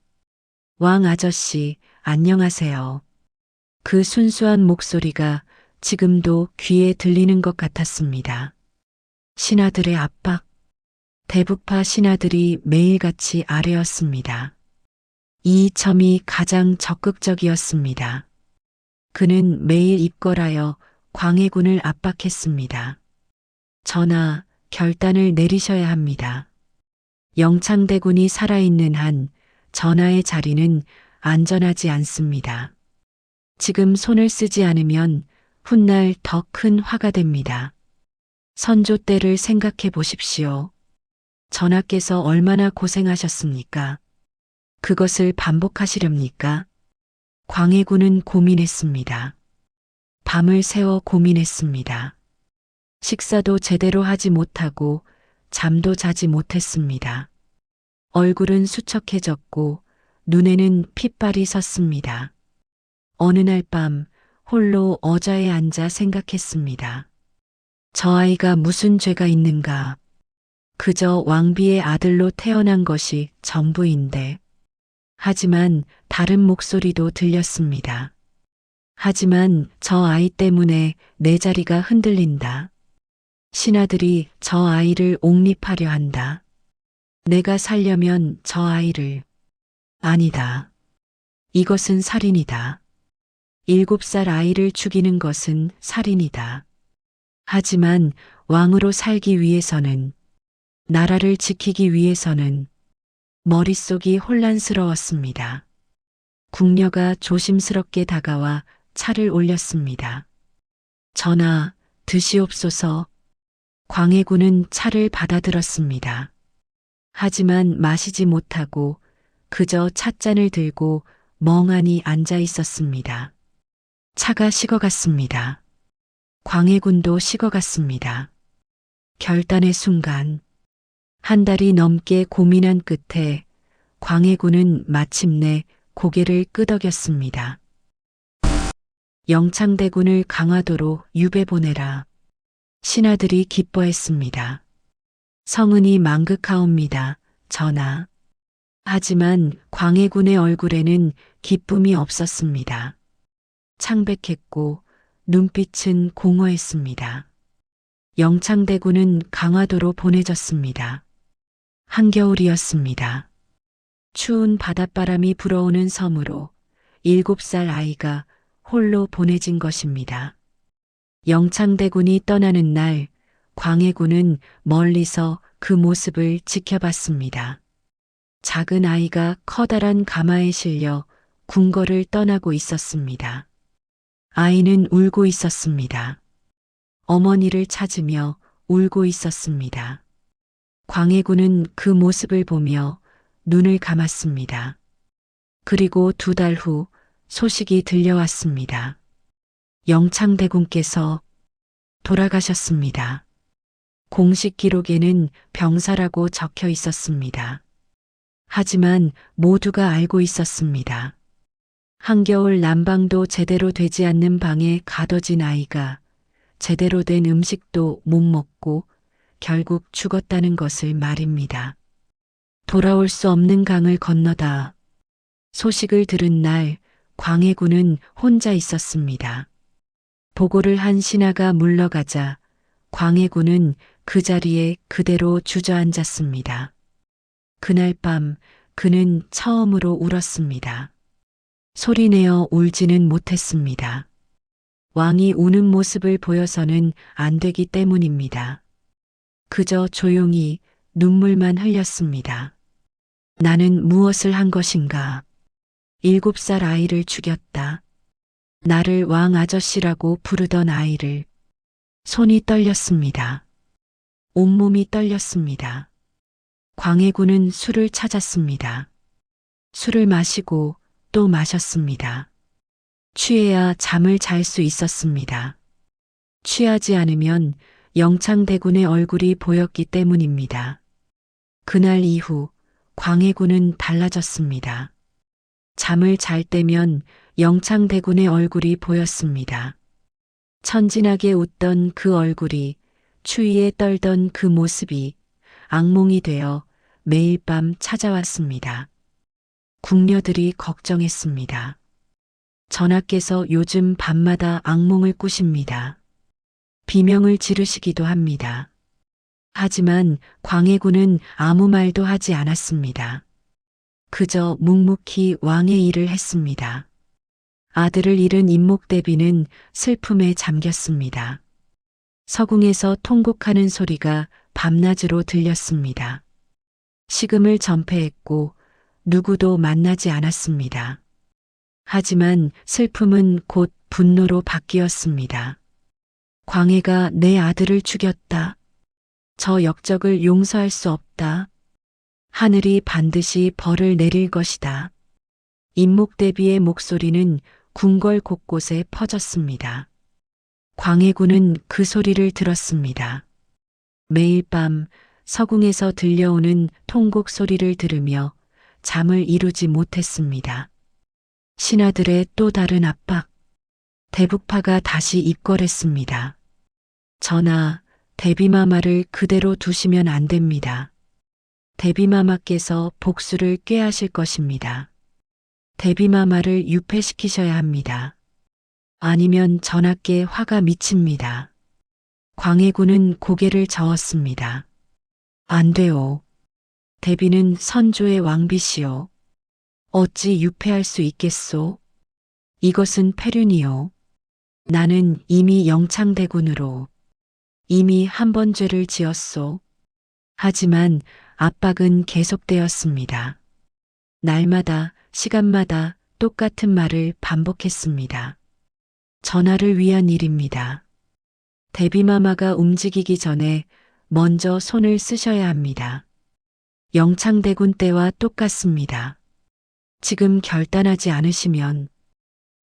왕 아저씨, 안녕하세요. 그 순수한 목소리가 지금도 귀에 들리는 것 같았습니다. 신하들의 압박. 대북파 신하들이 매일같이 아뢰었습니다. 이이첨이 가장 적극적이었습니다. 그는 매일 입궐하여 광해군을 압박했습니다. 전하, 결단을 내리셔야 합니다. 영창대군이 살아있는 한 전하의 자리는 안전하지 않습니다. 지금 손을 쓰지 않으면 훗날 더 큰 화가 됩니다. 선조 때를 생각해 보십시오. 전하께서 얼마나 고생하셨습니까? 그것을 반복하시렵니까? 광해군은 고민했습니다. 밤을 새워 고민했습니다. 식사도 제대로 하지 못하고 잠도 자지 못했습니다. 얼굴은 수척해졌고 눈에는 핏발이 섰습니다. 어느 날 밤 홀로 어자에 앉아 생각했습니다. 저 아이가 무슨 죄가 있는가? 그저 왕비의 아들로 태어난 것이 전부인데. 하지만 다른 목소리도 들렸습니다. 하지만 저 아이 때문에 내 자리가 흔들린다. 신하들이 저 아이를 옹립하려 한다. 내가 살려면 저 아이를. 아니다. 이것은 살인이다. 7살 아이를 죽이는 것은 살인이다. 하지만 왕으로 살기 위해서는, 나라를 지키기 위해서는 머릿속이 혼란스러웠습니다. 궁녀가 조심스럽게 다가와 차를 올렸습니다. 전하, 드시옵소서. 광해군은 차를 받아들었습니다. 하지만 마시지 못하고 그저 찻잔을 들고 멍하니 앉아 있었습니다. 차가 식어갔습니다. 광해군도 식어갔습니다. 결단의 순간, 한 달이 넘게 고민한 끝에 광해군은 마침내 고개를 끄덕였습니다. 영창대군을 강화도로 유배 보내라. 신하들이 기뻐했습니다. 성은이 망극하옵니다. 전하. 하지만 광해군의 얼굴에는 기쁨이 없었습니다. 창백했고 눈빛은 공허했습니다. 영창대군은 강화도로 보내졌습니다. 한겨울이었습니다. 추운 바닷바람이 불어오는 섬으로 7살 아이가 홀로 보내진 것입니다. 영창대군이 떠나는 날 광해군은 멀리서 그 모습을 지켜봤습니다. 작은 아이가 커다란 가마에 실려 궁궐을 떠나고 있었습니다. 아이는 울고 있었습니다. 어머니를 찾으며 울고 있었습니다. 광해군은 그 모습을 보며 눈을 감았습니다. 그리고 2달 후 소식이 들려왔습니다. 영창대군께서 돌아가셨습니다. 공식 기록에는 병사라고 적혀 있었습니다. 하지만 모두가 알고 있었습니다. 한겨울 난방도 제대로 되지 않는 방에 가둬진 아이가 제대로 된 음식도 못 먹고 결국 죽었다는 것을 말입니다. 돌아올 수 없는 강을 건너다. 소식을 들은 날 광해군은 혼자 있었습니다. 보고를 한 신하가 물러가자 광해군은 그 자리에 그대로 주저앉았습니다. 그날 밤 그는 처음으로 울었습니다. 소리내어 울지는 못했습니다. 왕이 우는 모습을 보여서는 안 되기 때문입니다. 그저 조용히 눈물만 흘렸습니다. 나는 무엇을 한 것인가? 7살 아이를 죽였다. 나를 왕 아저씨라고 부르던 아이를. 손이 떨렸습니다. 온몸이 떨렸습니다. 광해군은 술을 찾았습니다. 술을 마시고 또 마셨습니다. 취해야 잠을 잘 수 있었습니다. 취하지 않으면 영창대군의 얼굴이 보였기 때문입니다. 그날 이후 광해군은 달라졌습니다. 잠을 잘 때면 영창대군의 얼굴이 보였습니다. 천진하게 웃던 그 얼굴이, 추위에 떨던 그 모습이 악몽이 되어 매일 밤 찾아왔습니다. 궁녀들이 걱정했습니다. 전하께서 요즘 밤마다 악몽을 꾸십니다. 비명을 지르시기도 합니다. 하지만 광해군은 아무 말도 하지 않았습니다. 그저 묵묵히 왕의 일을 했습니다. 아들을 잃은 임목대비는 슬픔에 잠겼습니다. 서궁에서 통곡하는 소리가 밤낮으로 들렸습니다. 식음을 전폐했고 누구도 만나지 않았습니다. 하지만 슬픔은 곧 분노로 바뀌었습니다. 광해가 내 아들을 죽였다. 저 역적을 용서할 수 없다. 하늘이 반드시 벌을 내릴 것이다. 임목대비의 목소리는 궁궐 곳곳에 퍼졌습니다. 광해군은 그 소리를 들었습니다. 매일 밤 서궁에서 들려오는 통곡 소리를 들으며 잠을 이루지 못했습니다. 신하들의 또 다른 압박. 대북파가 다시 입궐했습니다. 전하, 대비마마를 그대로 두시면 안 됩니다. 대비마마께서 복수를 꾀하실 것입니다. 대비마마를 유폐시키셔야 합니다. 아니면 전하께 화가 미칩니다. 광해군은 고개를 저었습니다. 안 돼요. 대비는 선조의 왕비시오. 어찌 유폐할 수 있겠소? 이것은 폐륜이요. 나는 이미 영창대군으로 이미 한 번 죄를 지었소. 하지만 압박은 계속되었습니다. 날마다 시간마다 똑같은 말을 반복했습니다. 전하를 위한 일입니다. 대비마마가 움직이기 전에 먼저 손을 쓰셔야 합니다. 영창대군 때와 똑같습니다. 지금 결단하지 않으시면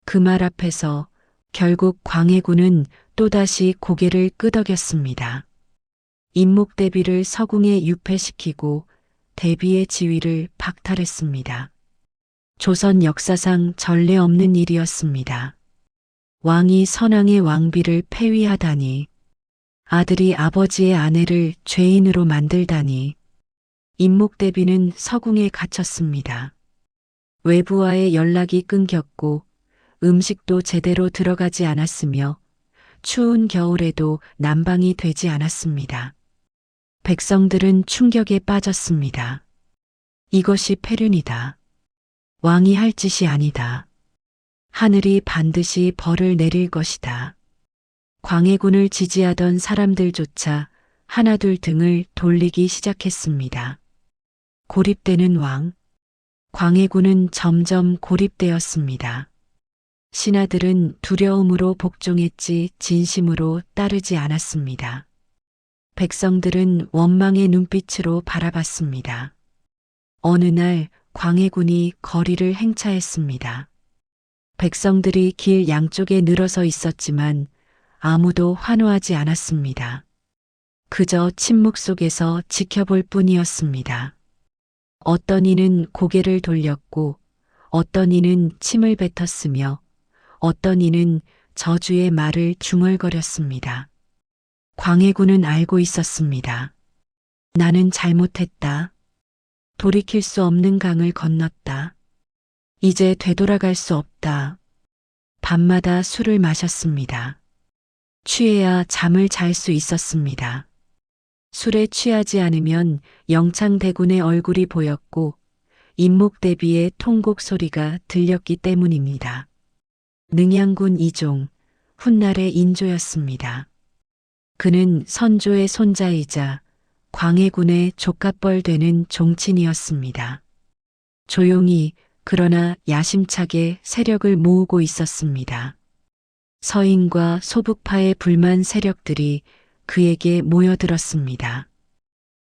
그 말 앞에서 결국 광해군은 또다시 고개를 끄덕였습니다. 임목대비를 서궁에 유폐시키고 대비의 지위를 박탈했습니다. 조선 역사상 전례 없는 일이었습니다. 왕이 선왕의 왕비를 폐위하다니, 아들이 아버지의 아내를 죄인으로 만들다니, 임목대비는 서궁에 갇혔습니다. 외부와의 연락이 끊겼고 음식도 제대로 들어가지 않았으며 추운 겨울에도 난방이 되지 않았습니다. 백성들은 충격에 빠졌습니다. 이것이 폐륜이다. 왕이 할 짓이 아니다. 하늘이 반드시 벌을 내릴 것이다. 광해군을 지지하던 사람들조차 하나둘 등을 돌리기 시작했습니다. 고립되는 왕. 광해군은 점점 고립되었습니다. 신하들은 두려움으로 복종했지 진심으로 따르지 않았습니다. 백성들은 원망의 눈빛으로 바라봤습니다. 어느 날 광해군이 거리를 행차했습니다. 백성들이 길 양쪽에 늘어서 있었지만 아무도 환호하지 않았습니다. 그저 침묵 속에서 지켜볼 뿐이었습니다. 어떤 이는 고개를 돌렸고 어떤 이는 침을 뱉었으며 어떤 이는 저주의 말을 중얼거렸습니다. 광해군은 알고 있었습니다. 나는 잘못했다. 돌이킬 수 없는 강을 건넜다. 이제 되돌아갈 수 없다. 밤마다 술을 마셨습니다. 취해야 잠을 잘 수 있었습니다. 술에 취하지 않으면 영창대군의 얼굴이 보였고 임목대비의 통곡 소리가 들렸기 때문입니다. 능양군 이종, 훗날의 인조였습니다. 그는 선조의 손자이자 광해군의 족갑벌 되는 종친이었습니다. 조용히 그러나 야심차게 세력을 모으고 있었습니다. 서인과 소북파의 불만 세력들이 그에게 모여들었습니다.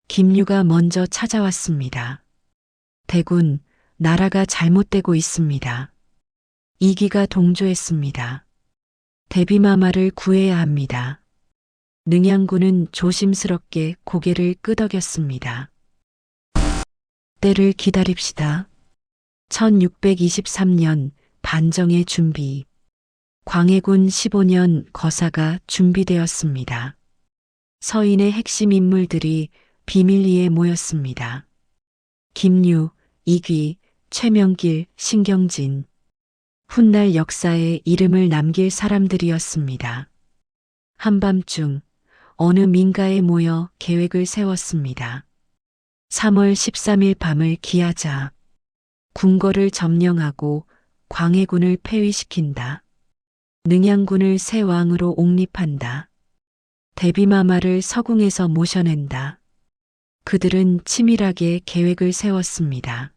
김유가 먼저 찾아왔습니다. 대군, 나라가 잘못되고 있습니다. 이기가 동조했습니다. 대비마마를 구해야 합니다. 능양군은 조심스럽게 고개를 끄덕였습니다. 때를 기다립시다. 1623년 반정의 준비. 광해군 15년 거사가 준비되었습니다. 서인의 핵심 인물들이 비밀리에 모였습니다. 김유, 이귀, 최명길, 신경진. 훗날 역사에 이름을 남길 사람들이었습니다. 한밤중 어느 민가에 모여 계획을 세웠습니다. 3월 13일 밤을 기하자. 궁궐을 점령하고 광해군을 폐위시킨다. 능양군을 새 왕으로 옹립한다. 대비마마를 서궁에서 모셔낸다. 그들은 치밀하게 계획을 세웠습니다.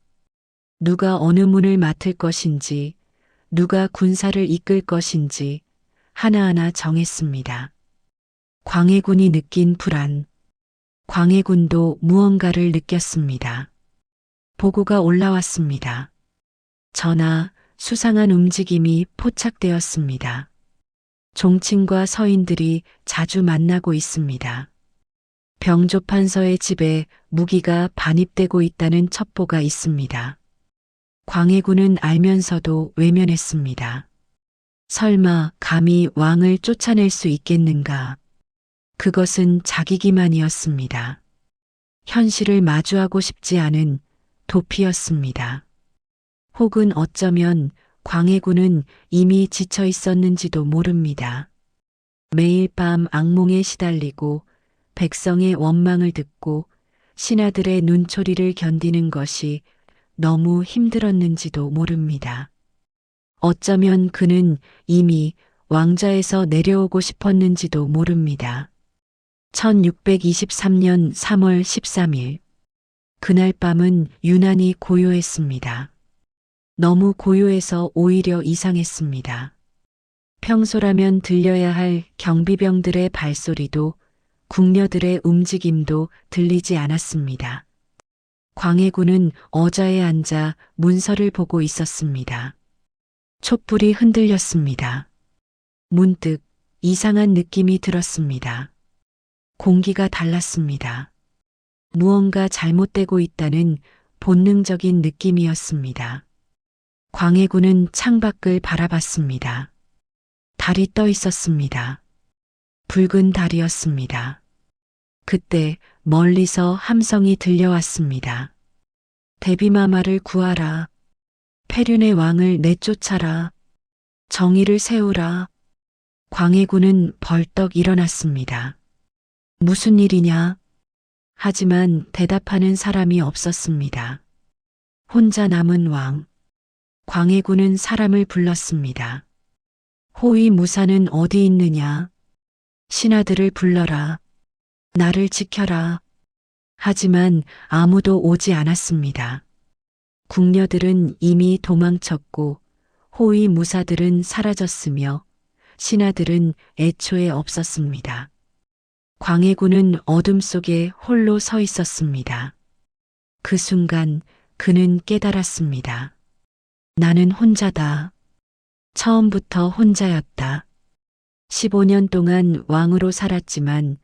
누가 어느 문을 맡을 것인지, 누가 군사를 이끌 것인지 하나하나 정했습니다. 광해군이 느낀 불안. 광해군도 무언가를 느꼈습니다. 보고가 올라왔습니다. 전하, 수상한 움직임이 포착되었습니다. 종친과 서인들이 자주 만나고 있습니다. 병조판서의 집에 무기가 반입되고 있다는 첩보가 있습니다. 광해군은 알면서도 외면했습니다. 설마 감히 왕을 쫓아낼 수 있겠는가? 그것은 자기기만이었습니다. 현실을 마주하고 싶지 않은 도피였습니다. 혹은 어쩌면 광해군은 이미 지쳐 있었는지도 모릅니다. 매일 밤 악몽에 시달리고 백성의 원망을 듣고 신하들의 눈초리를 견디는 것이 너무 힘들었는지도 모릅니다. 어쩌면 그는 이미 왕좌에서 내려오고 싶었는지도 모릅니다. 1623년 3월 13일. 그날 밤은 유난히 고요했습니다. 너무 고요해서 오히려 이상했습니다. 평소라면 들려야 할 경비병들의 발소리도 궁녀들의 움직임도 들리지 않았습니다. 광해군은 어자에 앉아 문서를 보고 있었습니다. 촛불이 흔들렸습니다. 문득 이상한 느낌이 들었습니다. 공기가 달랐습니다. 무언가 잘못되고 있다는 본능적인 느낌이었습니다. 광해군은 창밖을 바라봤습니다. 달이 떠 있었습니다. 붉은 달이었습니다. 그때 멀리서 함성이 들려왔습니다. 대비마마를 구하라. 폐륜의 왕을 내쫓아라. 정의를 세우라. 광해군은 벌떡 일어났습니다. 무슨 일이냐? 하지만 대답하는 사람이 없었습니다. 혼자 남은 왕. 광해군은 사람을 불렀습니다. 호위 무사는 어디 있느냐? 신하들을 불러라. 나를 지켜라. 하지만 아무도 오지 않았습니다. 궁녀들은 이미 도망쳤고 호위 무사들은 사라졌으며 신하들은 애초에 없었습니다. 광해군은 어둠 속에 홀로 서 있었습니다. 그 순간 그는 깨달았습니다. 나는 혼자다. 처음부터 혼자였다. 15년 동안 왕으로 살았지만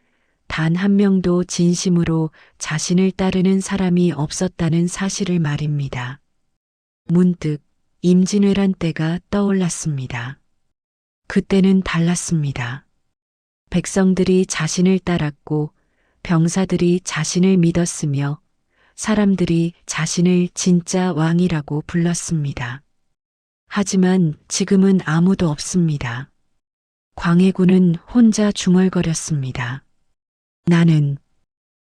단 한 명도 진심으로 자신을 따르는 사람이 없었다는 사실을 말입니다. 문득 임진왜란 때가 떠올랐습니다. 그때는 달랐습니다. 백성들이 자신을 따랐고 병사들이 자신을 믿었으며 사람들이 자신을 진짜 왕이라고 불렀습니다. 하지만 지금은 아무도 없습니다. 광해군은 혼자 중얼거렸습니다. 나는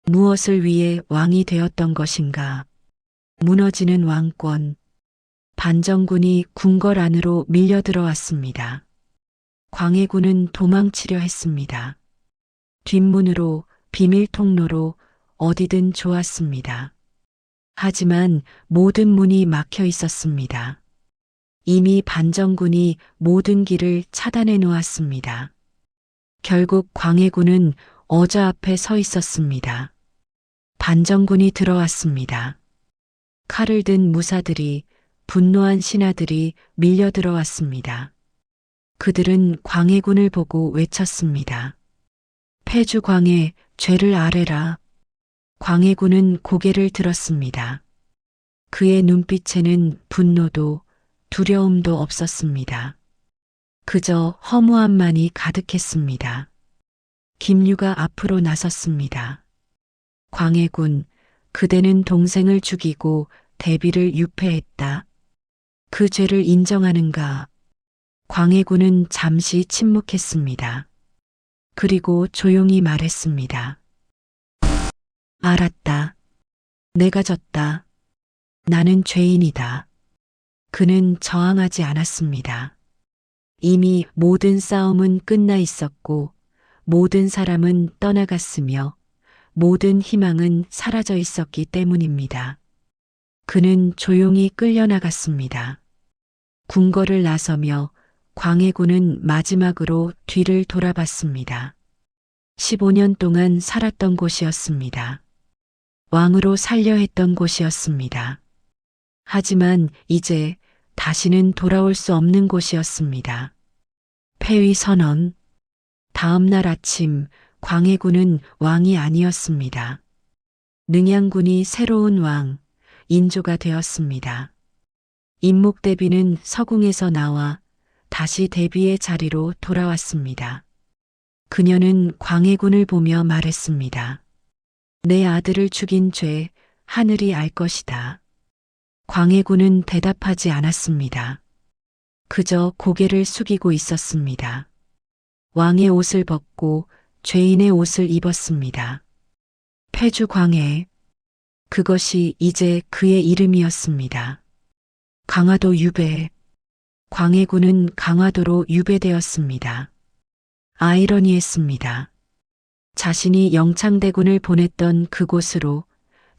무엇을 위해 왕이 되었던 것인가? 무너지는 왕권. 반정군이 궁궐 안으로 밀려들어왔습니다. 광해군은 도망치려 했습니다. 뒷문으로, 비밀 통로로 어디든 좋았습니다. 하지만 모든 문이 막혀 있었습니다. 이미 반정군이 모든 길을 차단해 놓았습니다. 결국 광해군은 어저 앞에 서 있었습니다. 반정군이 들어왔습니다. 칼을 든 무사들이, 분노한 신하들이 밀려 들어왔습니다. 그들은 광해군을 보고 외쳤습니다. 패주 광해, 죄를 아뢰라. 광해군은 고개를 들었습니다. 그의 눈빛에는 분노도 두려움도 없었습니다. 그저 허무함만이 가득했습니다. 김유가 앞으로 나섰습니다. 광해군, 그대는 동생을 죽이고 대비를 유폐했다. 그 죄를 인정하는가? 광해군은 잠시 침묵했습니다. 그리고 조용히 말했습니다. 알았다. 내가 졌다. 나는 죄인이다. 그는 저항하지 않았습니다. 이미 모든 싸움은 끝나 있었고 모든 사람은 떠나갔으며 모든 희망은 사라져 있었기 때문입니다. 그는 조용히 끌려나갔습니다. 궁궐을 나서며 광해군은 마지막으로 뒤를 돌아봤습니다. 15년 동안 살았던 곳이었습니다. 왕으로 살려 했던 곳이었습니다. 하지만 이제 다시는 돌아올 수 없는 곳이었습니다. 폐위 선언. 다음 날 아침 광해군은 왕이 아니었습니다. 능양군이 새로운 왕, 인조가 되었습니다. 임목대비는 서궁에서 나와 다시 대비의 자리로 돌아왔습니다. 그녀는 광해군을 보며 말했습니다. 내 아들을 죽인 죄 하늘이 알 것이다. 광해군은 대답하지 않았습니다. 그저 고개를 숙이고 있었습니다. 왕의 옷을 벗고 죄인의 옷을 입었습니다. 패주 광해. 그것이 이제 그의 이름이었습니다. 강화도 유배. 광해군은 강화도로 유배되었습니다. 아이러니했습니다. 자신이 영창대군을 보냈던 그곳으로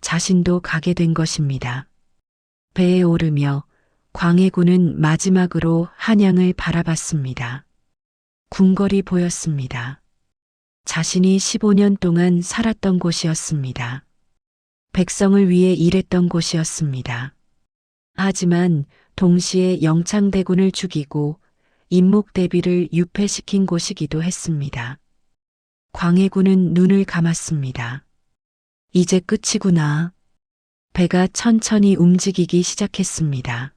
자신도 가게 된 것입니다. 배에 오르며 광해군은 마지막으로 한양을 바라봤습니다. 궁궐이 보였습니다. 자신이 15년 동안 살았던 곳이었습니다. 백성을 위해 일했던 곳이었습니다. 하지만 동시에 영창대군을 죽이고 임목대비를 유폐시킨 곳이기도 했습니다. 광해군은 눈을 감았습니다. 이제 끝이구나. 배가 천천히 움직이기 시작했습니다.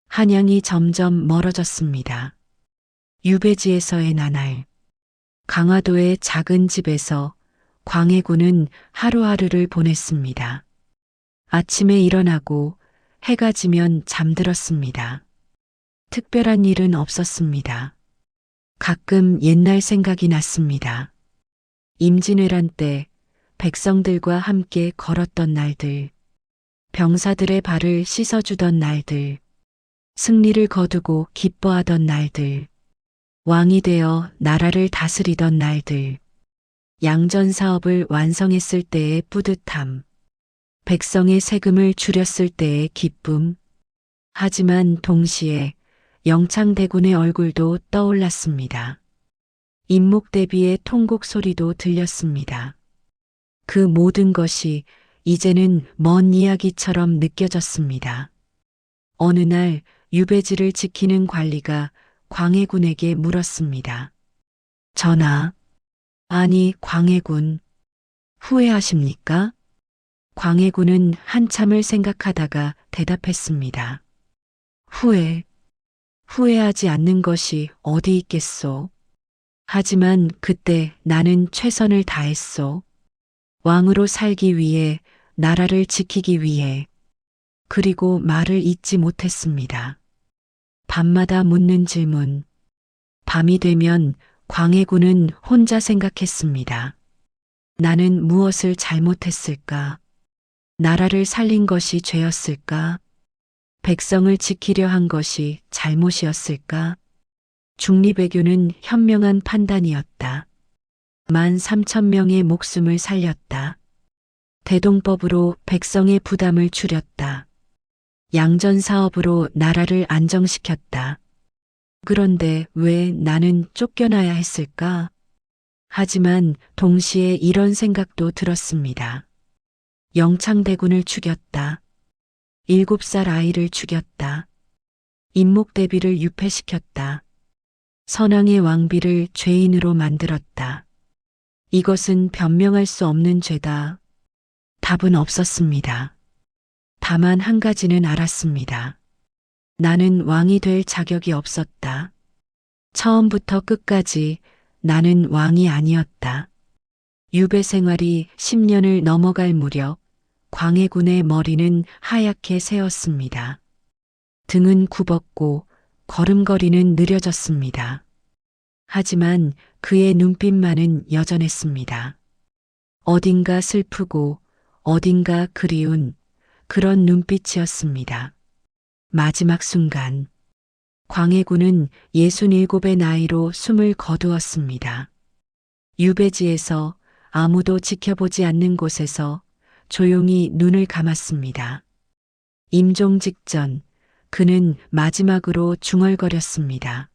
한양이 점점 멀어졌습니다. 유배지에서의 나날. 강화도의 작은 집에서 광해군은 하루하루를 보냈습니다. 아침에 일어나고 해가 지면 잠들었습니다. 특별한 일은 없었습니다. 가끔 옛날 생각이 났습니다. 임진왜란 때 백성들과 함께 걸었던 날들, 병사들의 발을 씻어주던 날들, 승리를 거두고 기뻐하던 날들, 왕이 되어 나라를 다스리던 날들, 양전 사업을 완성했을 때의 뿌듯함, 백성의 세금을 줄였을 때의 기쁨. 하지만 동시에 영창대군의 얼굴도 떠올랐습니다. 임목대비의 통곡 소리도 들렸습니다. 그 모든 것이 이제는 먼 이야기처럼 느껴졌습니다. 어느 날 유배지를 지키는 관리가 광해군에게 물었습니다. 전하, 아니 광해군, 후회하십니까? 광해군은 한참을 생각하다가 대답했습니다. 후회하지 않는 것이 어디 있겠소. 하지만 그때 나는 최선을 다했소. 왕으로 살기 위해, 나라를 지키기 위해. 그리고 말을 잇지 못했습니다. 밤마다 묻는 질문. 밤이 되면 광해군은 혼자 생각했습니다. 나는 무엇을 잘못했을까? 나라를 살린 것이 죄였을까? 백성을 지키려 한 것이 잘못이었을까? 중리배교는 현명한 판단이었다. 13,000명의 목숨을 살렸다. 대동법으로 백성의 부담을 줄였다. 양전 사업으로 나라를 안정시켰다. 그런데 왜 나는 쫓겨나야 했을까? 하지만 동시에 이런 생각도 들었습니다. 영창대군을 죽였다. 7살 아이를 죽였다. 임목대비를 유폐시켰다. 선왕의 왕비를 죄인으로 만들었다. 이것은 변명할 수 없는 죄다. 답은 없었습니다. 다만 한 가지는 알았습니다. 나는 왕이 될 자격이 없었다. 처음부터 끝까지 나는 왕이 아니었다. 유배 생활이 10년을 넘어갈 무렵 광해군의 머리는 하얗게 새었습니다. 등은 굽었고 걸음걸이는 느려졌습니다. 하지만 그의 눈빛만은 여전했습니다. 어딘가 슬프고 어딘가 그리운 그런 눈빛이었습니다. 마지막 순간 광해군은 67의 나이로 숨을 거두었습니다. 유배지에서 아무도 지켜보지 않는 곳에서 조용히 눈을 감았습니다. 임종 직전 그는 마지막으로 중얼거렸습니다.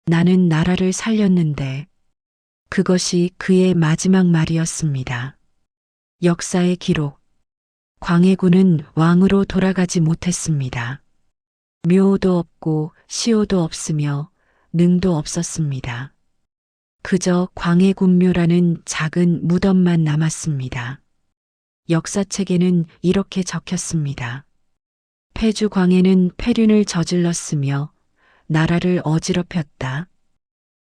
나는 나라를 살렸는데 그것이 그의 마지막 말이었습니다. 역사의 기록. 광해군은 왕으로 돌아가지 못했습니다. 묘도 없고 시호도 없으며 능도 없었습니다. 그저 광해군묘라는 작은 무덤만 남았습니다. 역사책에는 이렇게 적혔습니다. 패주 광해는 패륜을 저질렀으며 나라를 어지럽혔다.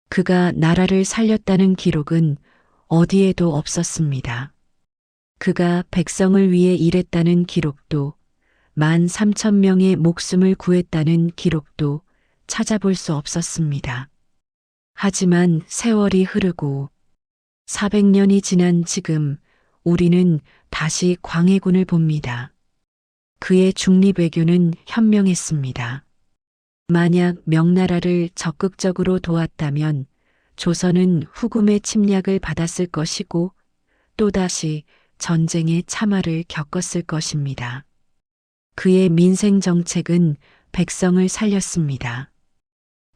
그가 나라를 살렸다는 기록은 어디에도 없었습니다. 그가 백성을 위해 일했다는 기록도 13,000명의 목숨을 구했다는 기록도 찾아볼 수 없었습니다. 하지만 세월이 흐르고 400년이 지난 지금 우리는 다시 광해군을 봅니다. 그의 중립외교는 현명했습니다. 만약 명나라를 적극적으로 도왔다면 조선은 후금의 침략을 받았을 것이고 또다시 전쟁의 참화를 겪었을 것입니다. 그의 민생 정책은 백성을 살렸습니다.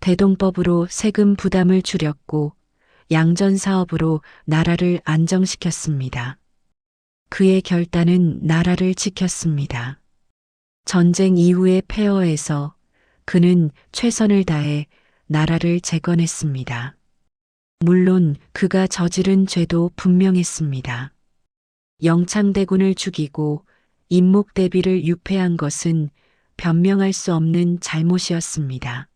대동법으로 세금 부담을 줄였고 양전 사업으로 나라를 안정시켰습니다. 그의 결단은 나라를 지켰습니다. 전쟁 이후의 폐허에서 그는 최선을 다해 나라를 재건했습니다. 물론 그가 저지른 죄도 분명했습니다. 영창대군을 죽이고 임목대비를 유폐한 것은 변명할 수 없는 잘못이었습니다.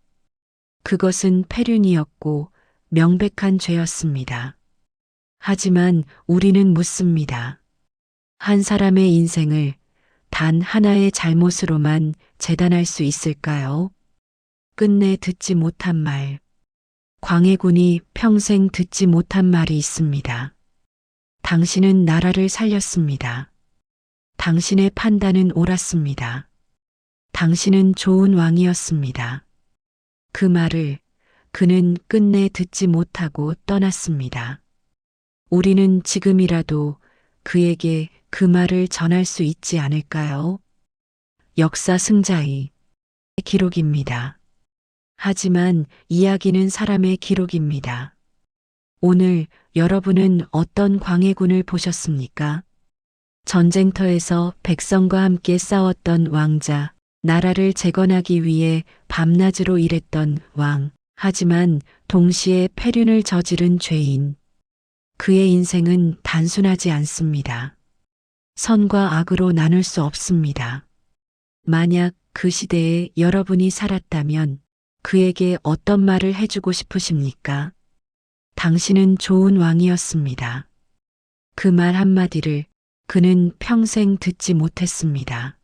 그것은 패륜이었고 명백한 죄였습니다. 하지만 우리는 묻습니다. 한 사람의 인생을 단 하나의 잘못으로만 재단할 수 있을까요? 끝내 듣지 못한 말. 광해군이 평생 듣지 못한 말이 있습니다. 당신은 나라를 살렸습니다. 당신의 판단은 옳았습니다. 당신은 좋은 왕이었습니다. 그 말을 그는 끝내 듣지 못하고 떠났습니다. 우리는 지금이라도 그에게 그 말을 전할 수 있지 않을까요? 역사 승자의 기록입니다. 하지만 이야기는 사람의 기록입니다. 오늘 여러분은 어떤 광해군을 보셨습니까? 전쟁터에서 백성과 함께 싸웠던 왕자, 나라를 재건하기 위해 밤낮으로 일했던 왕, 하지만 동시에 패륜을 저지른 죄인. 그의 인생은 단순하지 않습니다. 선과 악으로 나눌 수 없습니다. 만약 그 시대에 여러분이 살았다면 그에게 어떤 말을 해주고 싶으십니까? 당신은 좋은 왕이었습니다. 그 말 한마디를 그는 평생 듣지 못했습니다.